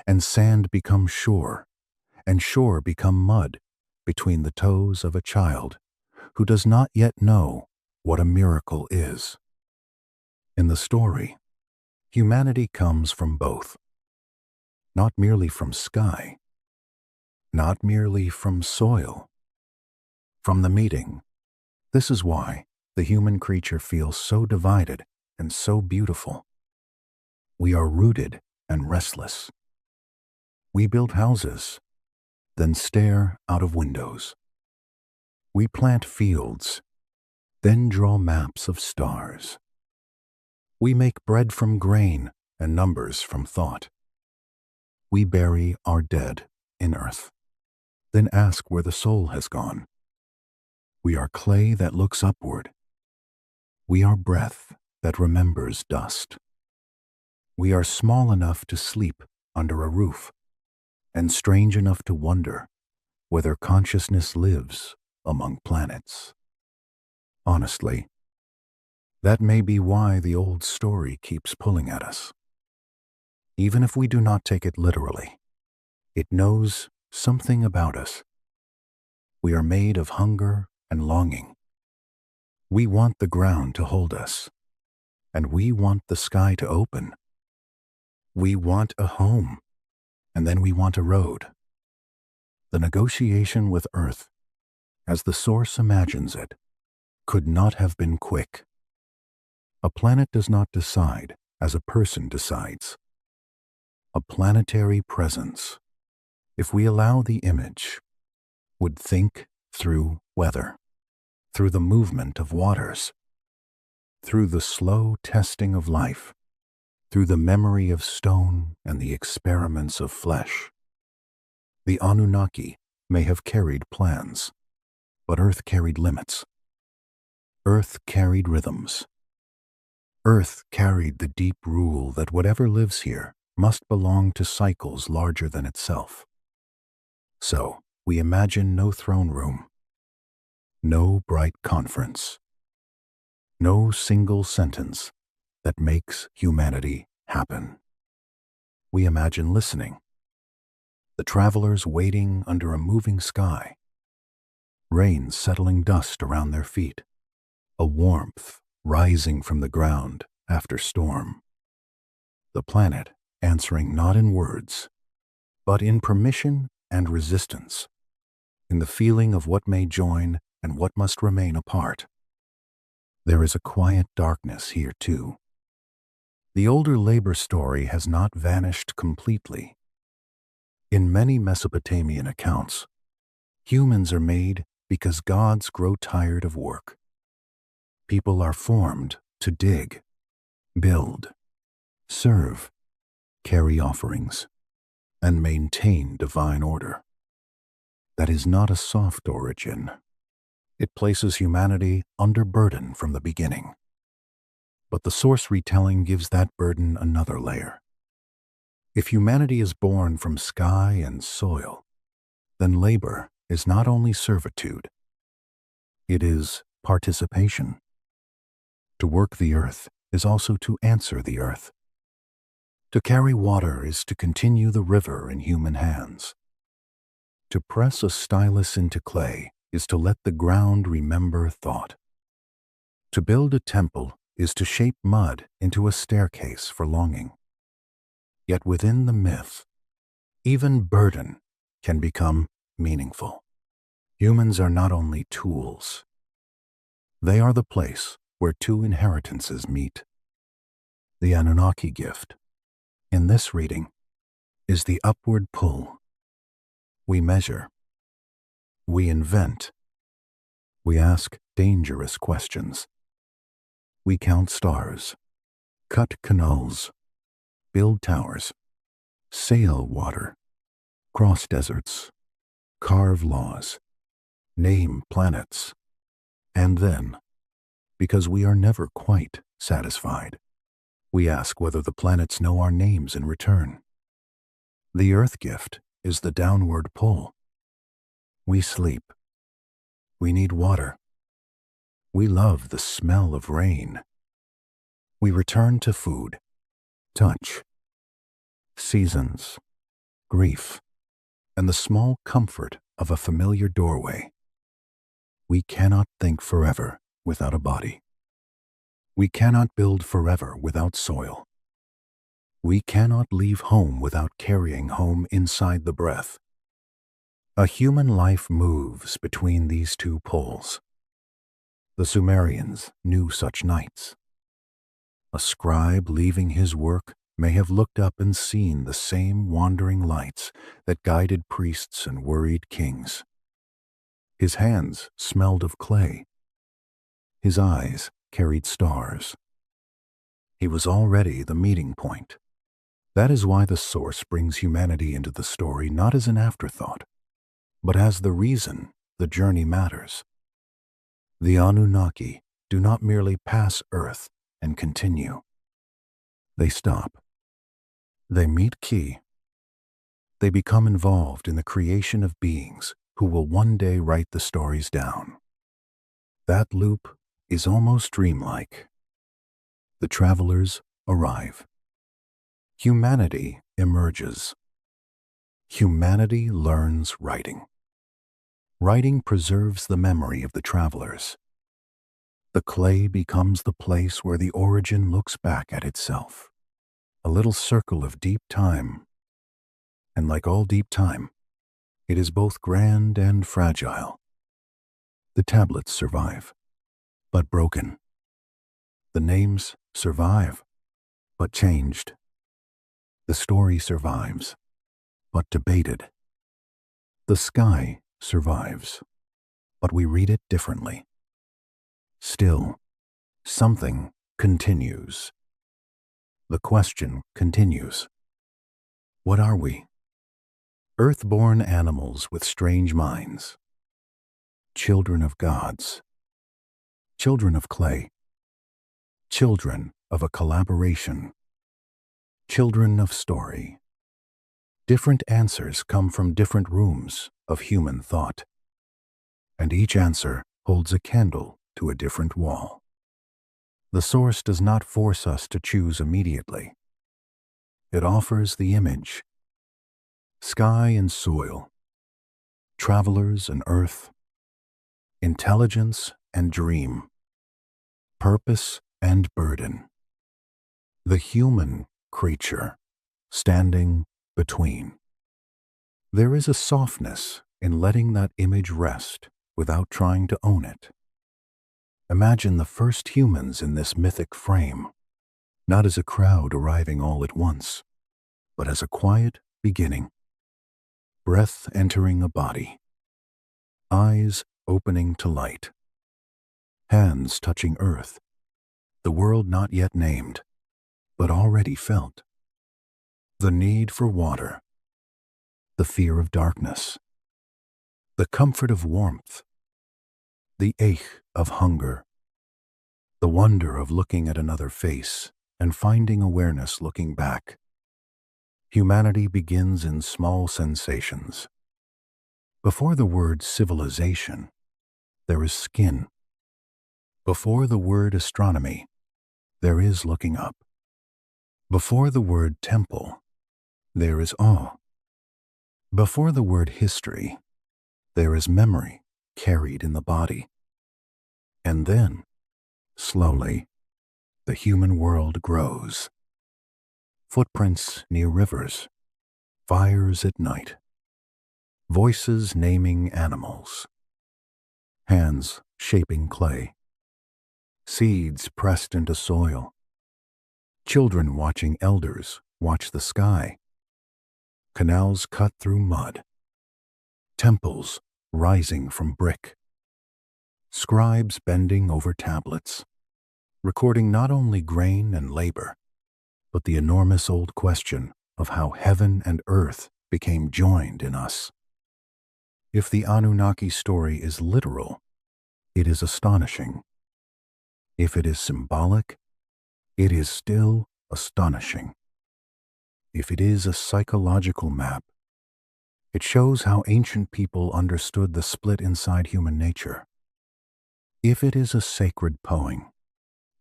Speaker 1: and sand become shore, and shore become mud between the toes of a child who does not yet know what a miracle is. In the story, humanity comes from both, not merely from sky, not merely from soil, from the meeting. This is why the human creature feels so divided and so beautiful. We are rooted and restless. We build houses, then stare out of windows. We plant fields, then draw maps of stars. We make bread from grain and numbers from thought. We bury our dead in earth, then ask where the soul has gone. We are clay that looks upward. We are breath that remembers dust. We are small enough to sleep under a roof, and strange enough to wonder whether consciousness lives among planets. Honestly, that may be why the old story keeps pulling at us. Even if we do not take it literally, it knows something about us. We are made of hunger and longing. We want the ground to hold us, and we want the sky to open. We want a home, and then we want a road. The negotiation with Earth, as the Source imagines it, could not have been quick. A planet does not decide as a person decides. A planetary presence, if we allow the image, would think through weather, through the movement of waters, through the slow testing of life, through the memory of stone and the experiments of flesh. The Anunnaki may have carried plans, but Earth carried limits. Earth carried rhythms. Earth carried the deep rule that whatever lives here must belong to cycles larger than itself. So, we imagine no throne room, no bright conference, no single sentence that makes humanity happen. We imagine listening, the travelers waiting under a moving sky, rain settling dust around their feet, a warmth rising from the ground after storm. The planet answering not in words, but in permission and resistance, in the feeling of what may join and what must remain apart. There is a quiet darkness here too. The older labor story has not vanished completely. In many Mesopotamian accounts, humans are made because gods grow tired of work. People are formed to dig, build, serve, carry offerings, and maintain divine order. That is not a soft origin. It places humanity under burden from the beginning. But the Source retelling gives that burden another layer. If humanity is born from sky and soil, then labor is not only servitude, it is participation. To work the earth is also to answer the earth. To carry water is to continue the river in human hands. To press a stylus into clay is to let the ground remember thought. To build a temple is to shape mud into a staircase for longing. Yet within the myth, even burden can become meaningful. Humans are not only tools, They are the place where two inheritances meet. The Anunnaki gift, in this reading, is the upward pull. We measure. We invent. We ask dangerous questions. We count stars, cut canals, build towers, sail water, cross deserts, carve laws, name planets, and then, because we are never quite satisfied, we ask whether the planets know our names in return. The Earth gift is the downward pull. We sleep. We need water. We love the smell of rain. We return to food, touch, seasons, grief, and the small comfort of a familiar doorway. We cannot think forever without a body. We cannot build forever without soil. We cannot leave home without carrying home inside the breath. A human life moves between these two poles. The Sumerians knew such nights. A scribe leaving his work may have looked up and seen the same wandering lights that guided priests and worried kings. His hands smelled of clay. His eyes carried stars. He was already the meeting point. That is why the Source brings humanity into the story not as an afterthought, but as the reason the journey matters. The Anunnaki do not merely pass Earth and continue. They stop. They meet Ki. They become involved in the creation of beings who will one day write the stories down. That loop is almost dreamlike. The travelers arrive. Humanity emerges. Humanity learns writing. Writing preserves the memory of the travelers. The clay becomes the place where the origin looks back at itself, a little circle of deep time. And like all deep time, it is both grand and fragile. The tablets survive, but broken. The names survive, but changed. The story survives, but debated. The sky survives, but we read it differently. Still, something continues. The question continues. What are we? Earth-born animals with strange minds. Children of gods. Children of clay. Children of a collaboration. Children of story. Different answers come from different rooms of human thought, and each answer holds a candle to a different wall. The Source does not force us to choose immediately. It offers the image. Sky and soil, travelers and earth, intelligence and dream, purpose and burden. The human creature standing between. There is a softness in letting that image rest without trying to own it. Imagine the first humans in this mythic frame, not as a crowd arriving all at once, but as a quiet beginning. Breath entering a body, eyes opening to light, hands touching earth, the world not yet named, but already felt. The need for water, the fear of darkness, the comfort of warmth, the ache of hunger, the wonder of looking at another face and finding awareness looking back. Humanity begins in small sensations. Before the word civilization, there is skin. Before the word astronomy, there is looking up. Before the word temple, there is awe. Before the word history, there is memory carried in the body. And then, slowly, the human world grows. Footprints near rivers, fires at night, voices naming animals, hands shaping clay, seeds pressed into soil, children watching elders watch the sky, canals cut through mud, temples rising from brick, scribes bending over tablets, recording not only grain and labor, but the enormous old question of how heaven and earth became joined in us. If the Anunnaki story is literal, it is astonishing. If it is symbolic, it is still astonishing. If it is a psychological map, it shows how ancient people understood the split inside human nature. If it is a sacred poem,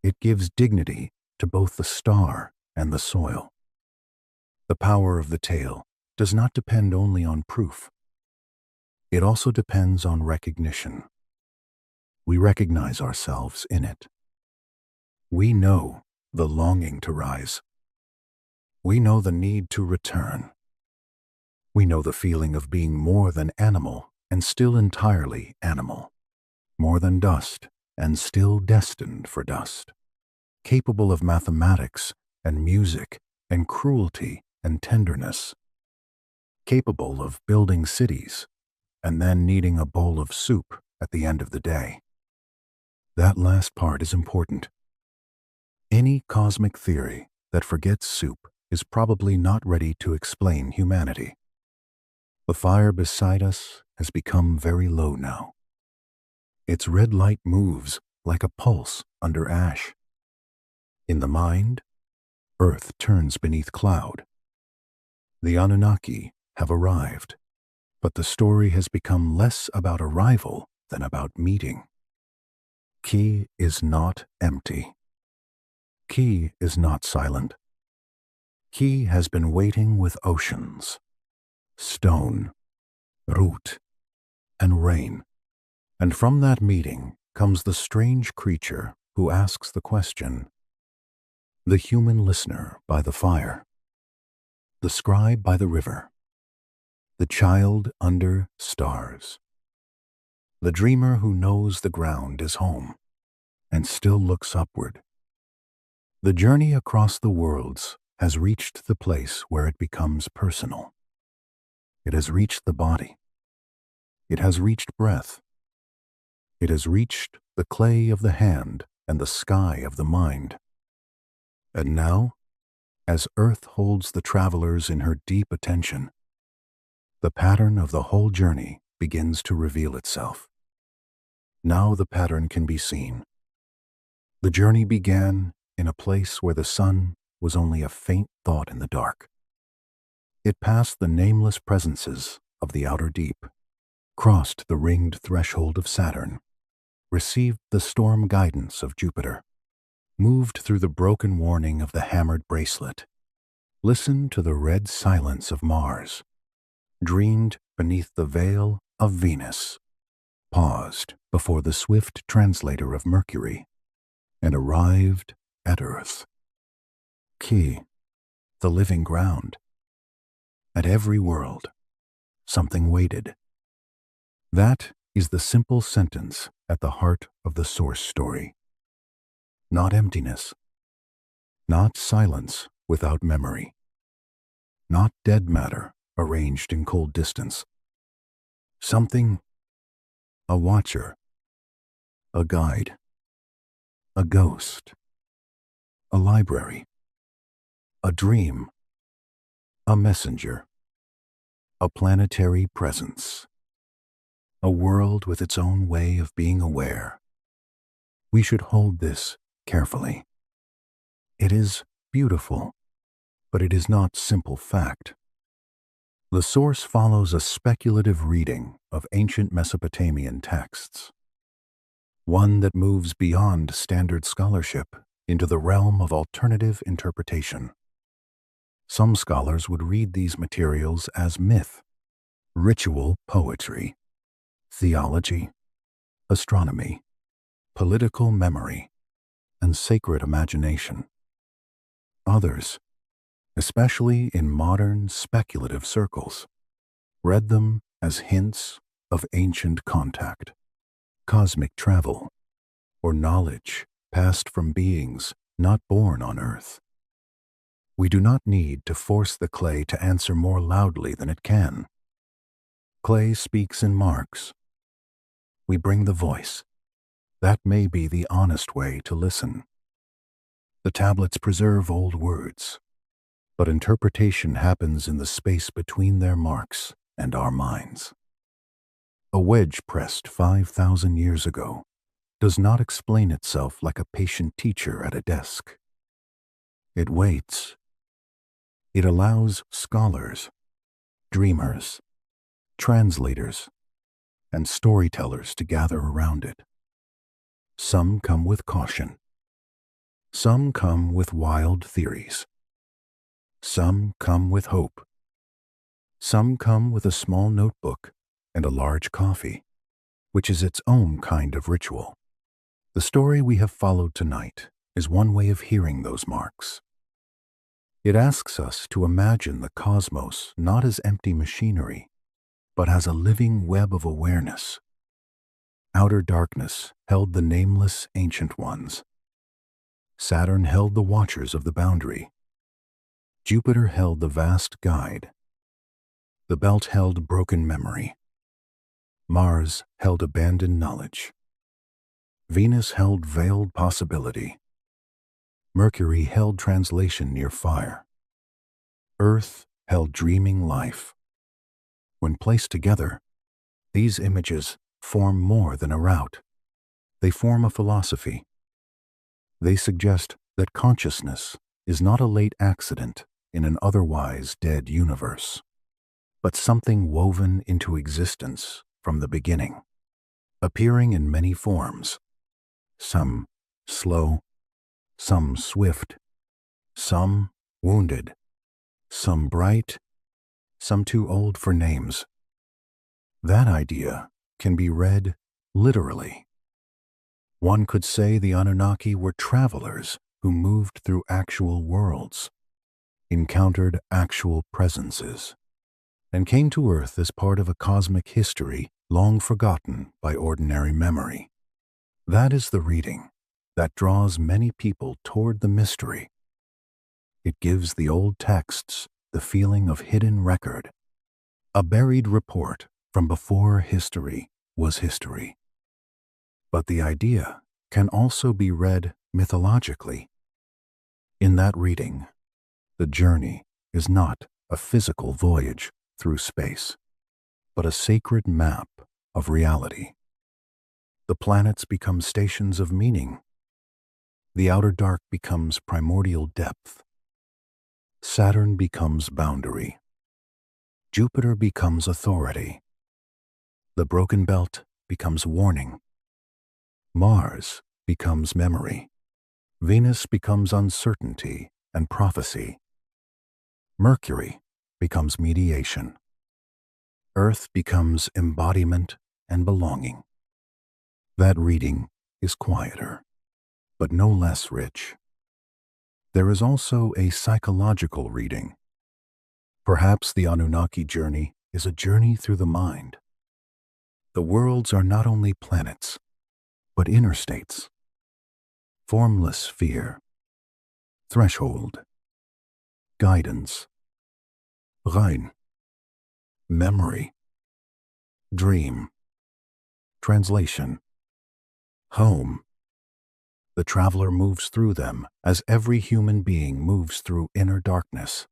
Speaker 1: it gives dignity to both the star and the soil. The power of the tale does not depend only on proof. It also depends on recognition. We recognize ourselves in it. We know the longing to rise. We know the need to return. We know the feeling of being more than animal and still entirely animal, more than dust and still destined for dust, capable of mathematics and music and cruelty and tenderness, capable of building cities and then needing a bowl of soup at the end of the day. That last part is important. Any cosmic theory that forgets soup is probably not ready to explain humanity. The fire beside us has become very low now. Its red light moves like a pulse under ash. In the mind, earth turns beneath cloud. The Anunnaki have arrived, but the story has become less about arrival than about meeting. Ki is not empty. Ki is not silent. Ki has been waiting with oceans, stone, root, and rain. And from that meeting comes the strange creature who asks the question, the human listener by the fire, the scribe by the river, the child under stars, the dreamer who knows the ground is home and still looks upward. The journey across the worlds has reached the place where it becomes personal. It has reached the body. It has reached breath. It has reached the clay of the hand and the sky of the mind. And now, as Earth holds the travelers in her deep attention, the pattern of the whole journey begins to reveal itself. Now the pattern can be seen. The journey began in a place where the sun was only a faint thought in the dark. It passed the nameless presences of the outer deep, crossed the ringed threshold of Saturn, received the storm guidance of Jupiter, moved through the broken warning of the hammered bracelet, listened to the red silence of Mars, dreamed beneath the veil of Venus, paused before the swift translator of Mercury, and arrived at Earth. Ki, the living ground. At every world, something waited. That is the simple sentence at the heart of the source story. Not emptiness, not silence without memory, not dead matter arranged in cold distance. Something, a watcher, a guide, a ghost, a library, a dream, a messenger, a planetary presence, a world with its own way of being aware. We should hold this carefully. It is beautiful, but it is not simple fact. The source follows a speculative reading of ancient Mesopotamian texts, one that moves beyond standard scholarship into the realm of alternative interpretation. Some scholars would read these materials as myth, ritual poetry, theology, astronomy, political memory, and sacred imagination. Others, especially in modern speculative circles, read them as hints of ancient contact, cosmic travel, or knowledge passed from beings not born on Earth. We do not need to force the clay to answer more loudly than it can. Clay speaks in marks. We bring the voice. That may be the honest way to listen. The tablets preserve old words, but interpretation happens in the space between their marks and our minds. A wedge pressed 5,000 years ago does not explain itself like a patient teacher at a desk. It waits. It allows scholars, dreamers, translators, and storytellers to gather around it. Some come with caution. Some come with wild theories. Some come with hope. Some come with a small notebook and a large coffee, which is its own kind of ritual. The story we have followed tonight is one way of hearing those marks. It asks us to imagine the cosmos not as empty machinery, but as a living web of awareness. Outer darkness held the nameless ancient ones. Saturn held the watchers of the boundary. Jupiter held the vast guide. The belt held broken memory. Mars held abandoned knowledge. Venus held veiled possibility. Mercury held translation near fire. Earth held dreaming life. When placed together, these images form more than a route. They form a philosophy. They suggest that consciousness is not a late accident in an otherwise dead universe, but something woven into existence from the beginning, appearing in many forms, some slow, some swift, some wounded, some bright, some too old for names. That idea can be read literally. One could say the Anunnaki were travelers who moved through actual worlds, encountered actual presences, and came to Earth as part of a cosmic history long forgotten by ordinary memory. That is the reading that draws many people toward the mystery. It gives the old texts the feeling of hidden record, a buried report from before history was history. But the idea can also be read mythologically. In that reading, the journey is not a physical voyage through space, but a sacred map of reality. The planets become stations of meaning. The outer dark becomes primordial depth. Saturn becomes boundary. Jupiter becomes authority. The broken belt becomes warning. Mars becomes memory. Venus becomes uncertainty and prophecy. Mercury becomes mediation. Earth becomes embodiment and belonging. That reading is quieter, but no less rich. There is also a psychological reading. Perhaps the Anunnaki journey is a journey through the mind. The worlds are not only planets, but interstates. Formless fear, threshold, guidance, rein, memory, dream, translation, home. The traveler moves through them as every human being moves through inner darkness.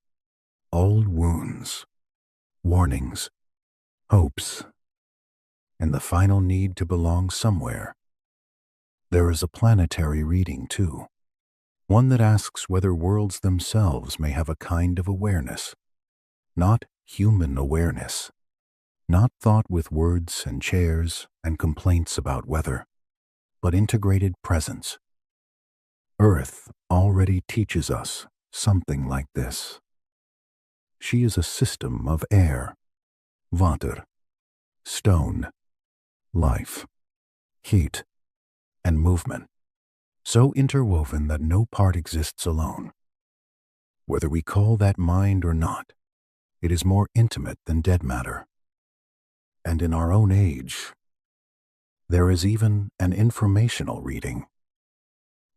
Speaker 1: Old wounds, warnings, hopes, and the final need to belong somewhere. There is a planetary reading, too, one that asks whether worlds themselves may have a kind of awareness, not human awareness, not thought with words and chairs and complaints about weather, but integrated presence. Earth already teaches us something like this. She is a system of air, water, stone, life, heat, and movement, so interwoven that no part exists alone. Whether we call that mind or not, it is more intimate than dead matter. And in our own age, there is even an informational reading.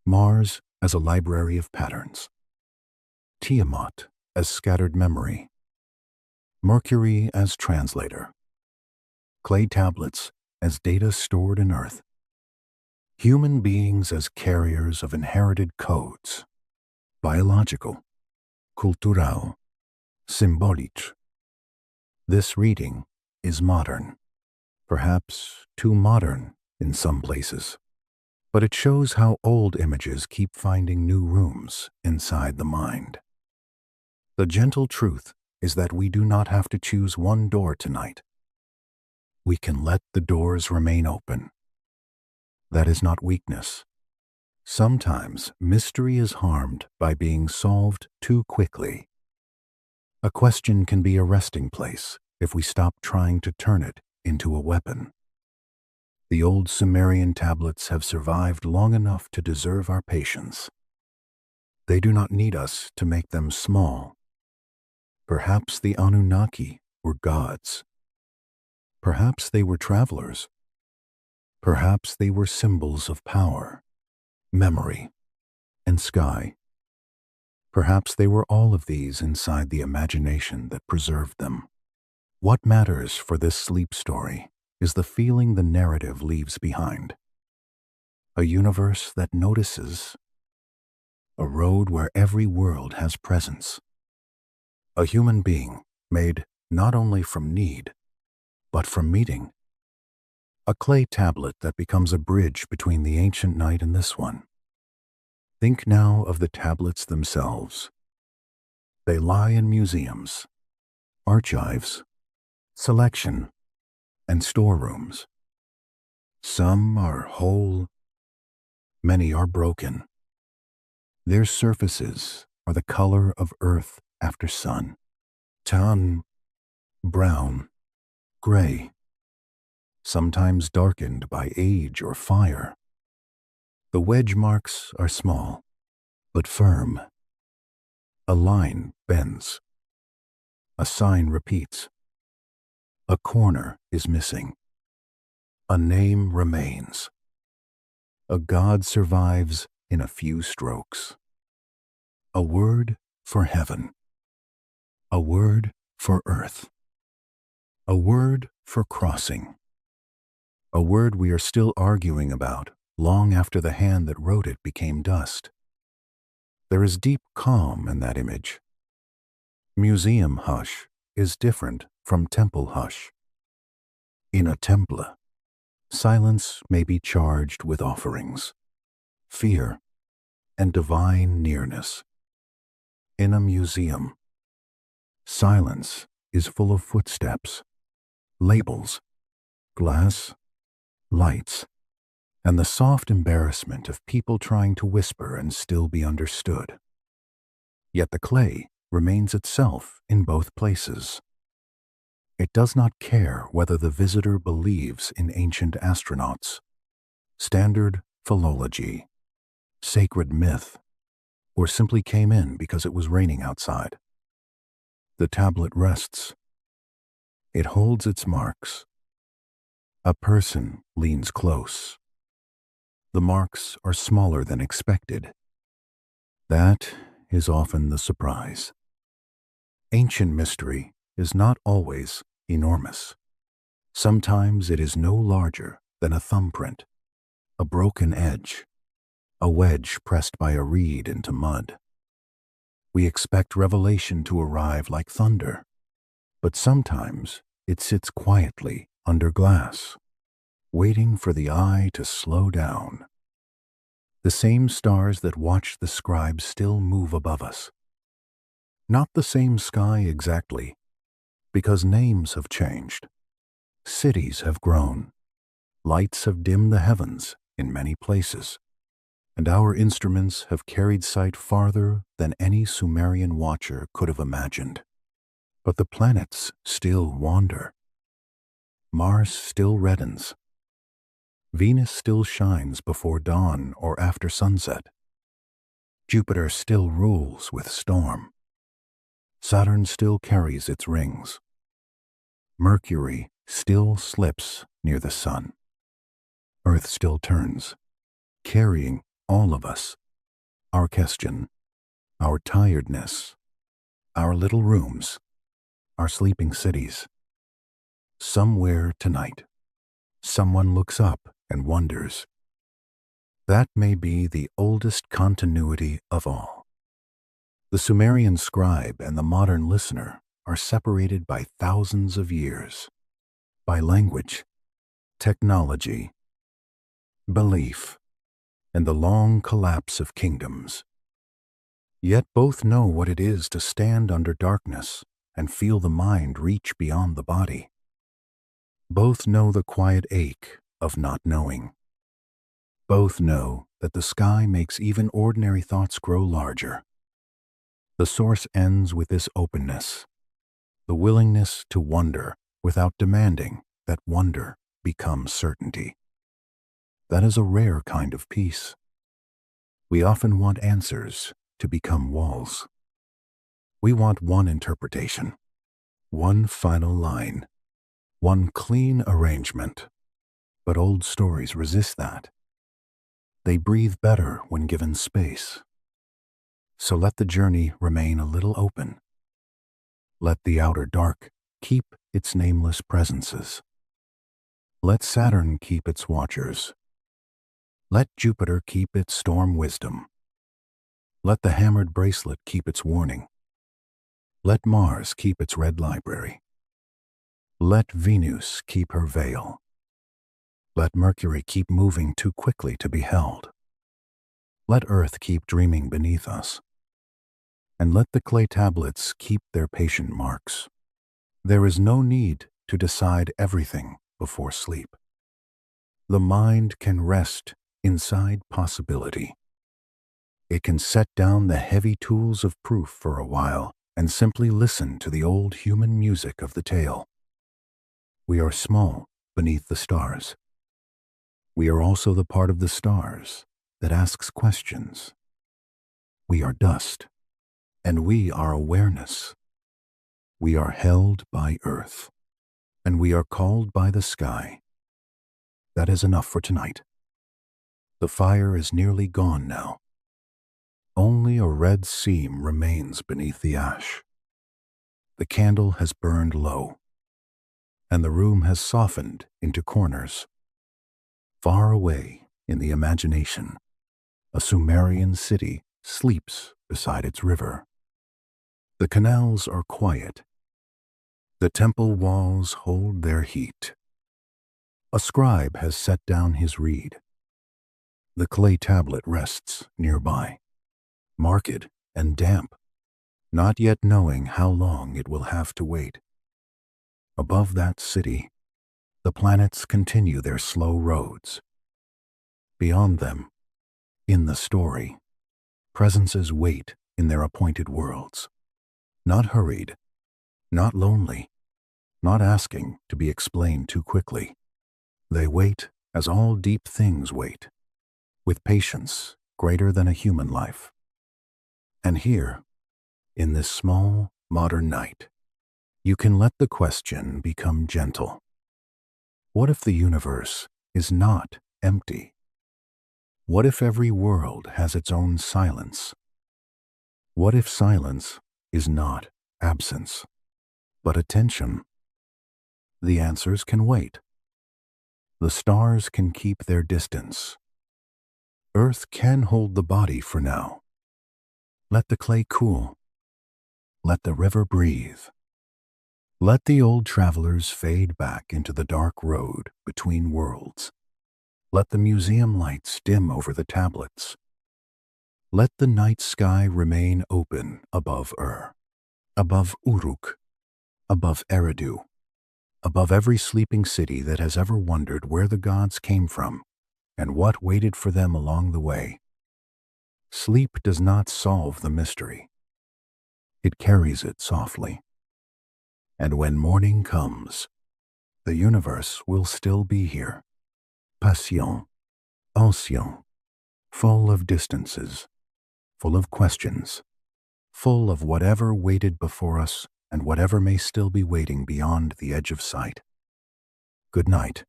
Speaker 1: Mars as a library of patterns, Tiamat as scattered memory, Mercury as translator, clay tablets as data stored in Earth, human beings as carriers of inherited codes, biological, cultural, symbolic. This reading is modern, perhaps too modern in some places, but it shows how old images keep finding new rooms inside the mind. The gentle truth is that we do not have to choose one door tonight. We can let the doors remain open. That is not weakness. Sometimes mystery is harmed by being solved too quickly. A question can be a resting place if we stop trying to turn it into a weapon. The old Sumerian tablets have survived long enough to deserve our patience. They do not need us to make them small. Perhaps the Anunnaki were gods. Perhaps they were travelers. Perhaps they were symbols of power, memory, and sky. Perhaps they were all of these inside the imagination that preserved them. What matters for this sleep story is the feeling the narrative leaves behind. A universe that notices. A road where every world has presence. A human being made not only from need, but from meeting. A clay tablet that becomes a bridge between the ancient night and this one. Think now of the tablets themselves. They lie in museums, archives, selection, and storerooms. Some are whole, many are broken. Their surfaces are the color of earth after sun, tan, brown, gray, sometimes darkened by age or fire. The wedge marks are small, but firm. A line bends. A sign repeats. A corner is missing. A name remains. A god survives in a few strokes. A word for heaven. A word for earth. A word for crossing. A word we are still arguing about long after the hand that wrote it became dust. There is deep calm in that image. Museum hush is different from temple hush. In a temple, silence may be charged with offerings, fear, and divine nearness. In a museum, silence is full of footsteps, labels, glass, lights, and the soft embarrassment of people trying to whisper and still be understood. Yet the clay remains itself in both places. It does not care whether the visitor believes in ancient astronauts, standard philology, sacred myth, or simply came in because it was raining outside. The tablet rests. It holds its marks. A person leans close. The marks are smaller than expected. That is often the surprise. Ancient mystery is not always enormous. Sometimes it is no larger than a thumbprint, a broken edge, a wedge pressed by a reed into mud. We expect revelation to arrive like thunder, but sometimes it sits quietly under glass, waiting for the eye to slow down. The same stars that watch the scribes still move above us. Not the same sky exactly, because names have changed. Cities have grown. Lights have dimmed the heavens in many places, and our instruments have carried sight farther than any Sumerian watcher could have imagined. But the planets still wander. Mars still reddens. Venus still shines before dawn or after sunset. Jupiter still rules with storm. Saturn still carries its rings. Mercury still slips near the sun. Earth still turns, carrying All of us, our question, our tiredness, our little rooms, our sleeping cities. Somewhere tonight, someone looks up and wonders. That may be the oldest continuity of all. The Sumerian scribe and the modern listener are separated by thousands of years, by language, technology, belief, and the long collapse of kingdoms. Yet both know what it is to stand under darkness and feel the mind reach beyond the body. Both know the quiet ache of not knowing. Both know that the sky makes even ordinary thoughts grow larger. The source ends with this openness, the willingness to wonder without demanding that wonder become certainty. That is a rare kind of peace. We often want answers to become walls. We want one interpretation, one final line, one clean arrangement. But old stories resist that. They breathe better when given space. So let the journey remain a little open. Let the outer dark keep its nameless presences. Let Saturn keep its watchers. Let Jupiter keep its storm wisdom. Let the hammered bracelet keep its warning. Let Mars keep its red library. Let Venus keep her veil. Let Mercury keep moving too quickly to be held. Let Earth keep dreaming beneath us. And let the clay tablets keep their patient marks. There is no need to decide everything before sleep. The mind can rest inside possibility. It can set down the heavy tools of proof for a while and simply listen to the old human music of the tale. We are small beneath the stars. We are also the part of the stars that asks questions. We are dust, and we are awareness. We are held by Earth, and we are called by the sky. That is enough for tonight. The fire is nearly gone now. Only a red seam remains beneath the ash. The candle has burned low, and the room has softened into corners. Far away in the imagination, a Sumerian city sleeps beside its river. The canals are quiet. The temple walls hold their heat. A scribe has set down his reed. The clay tablet rests nearby, marked and damp, not yet knowing how long it will have to wait. Above that city, the planets continue their slow roads. Beyond them, in the story, presences wait in their appointed worlds. Not hurried, not lonely, not asking to be explained too quickly. They wait as all deep things wait, with patience greater than a human life. And here, in this small, modern night, you can let the question become gentle. What if the universe is not empty? What if every world has its own silence? What if silence is not absence, but attention? The answers can wait. The stars can keep their distance. Earth can hold the body for now. Let the clay cool. Let the river breathe. Let the old travelers fade back into the dark road between worlds. Let the museum lights dim over the tablets. Let the night sky remain open above above Uruk, above Eridu, above every sleeping city that has ever wondered where the gods came from and what waited for them along the way. Sleep does not solve the mystery. It carries it softly. And when morning comes, the universe will still be here, patient, ancient, full of distances, full of questions, full of whatever waited before us and whatever may still be waiting beyond the edge of sight. Good night.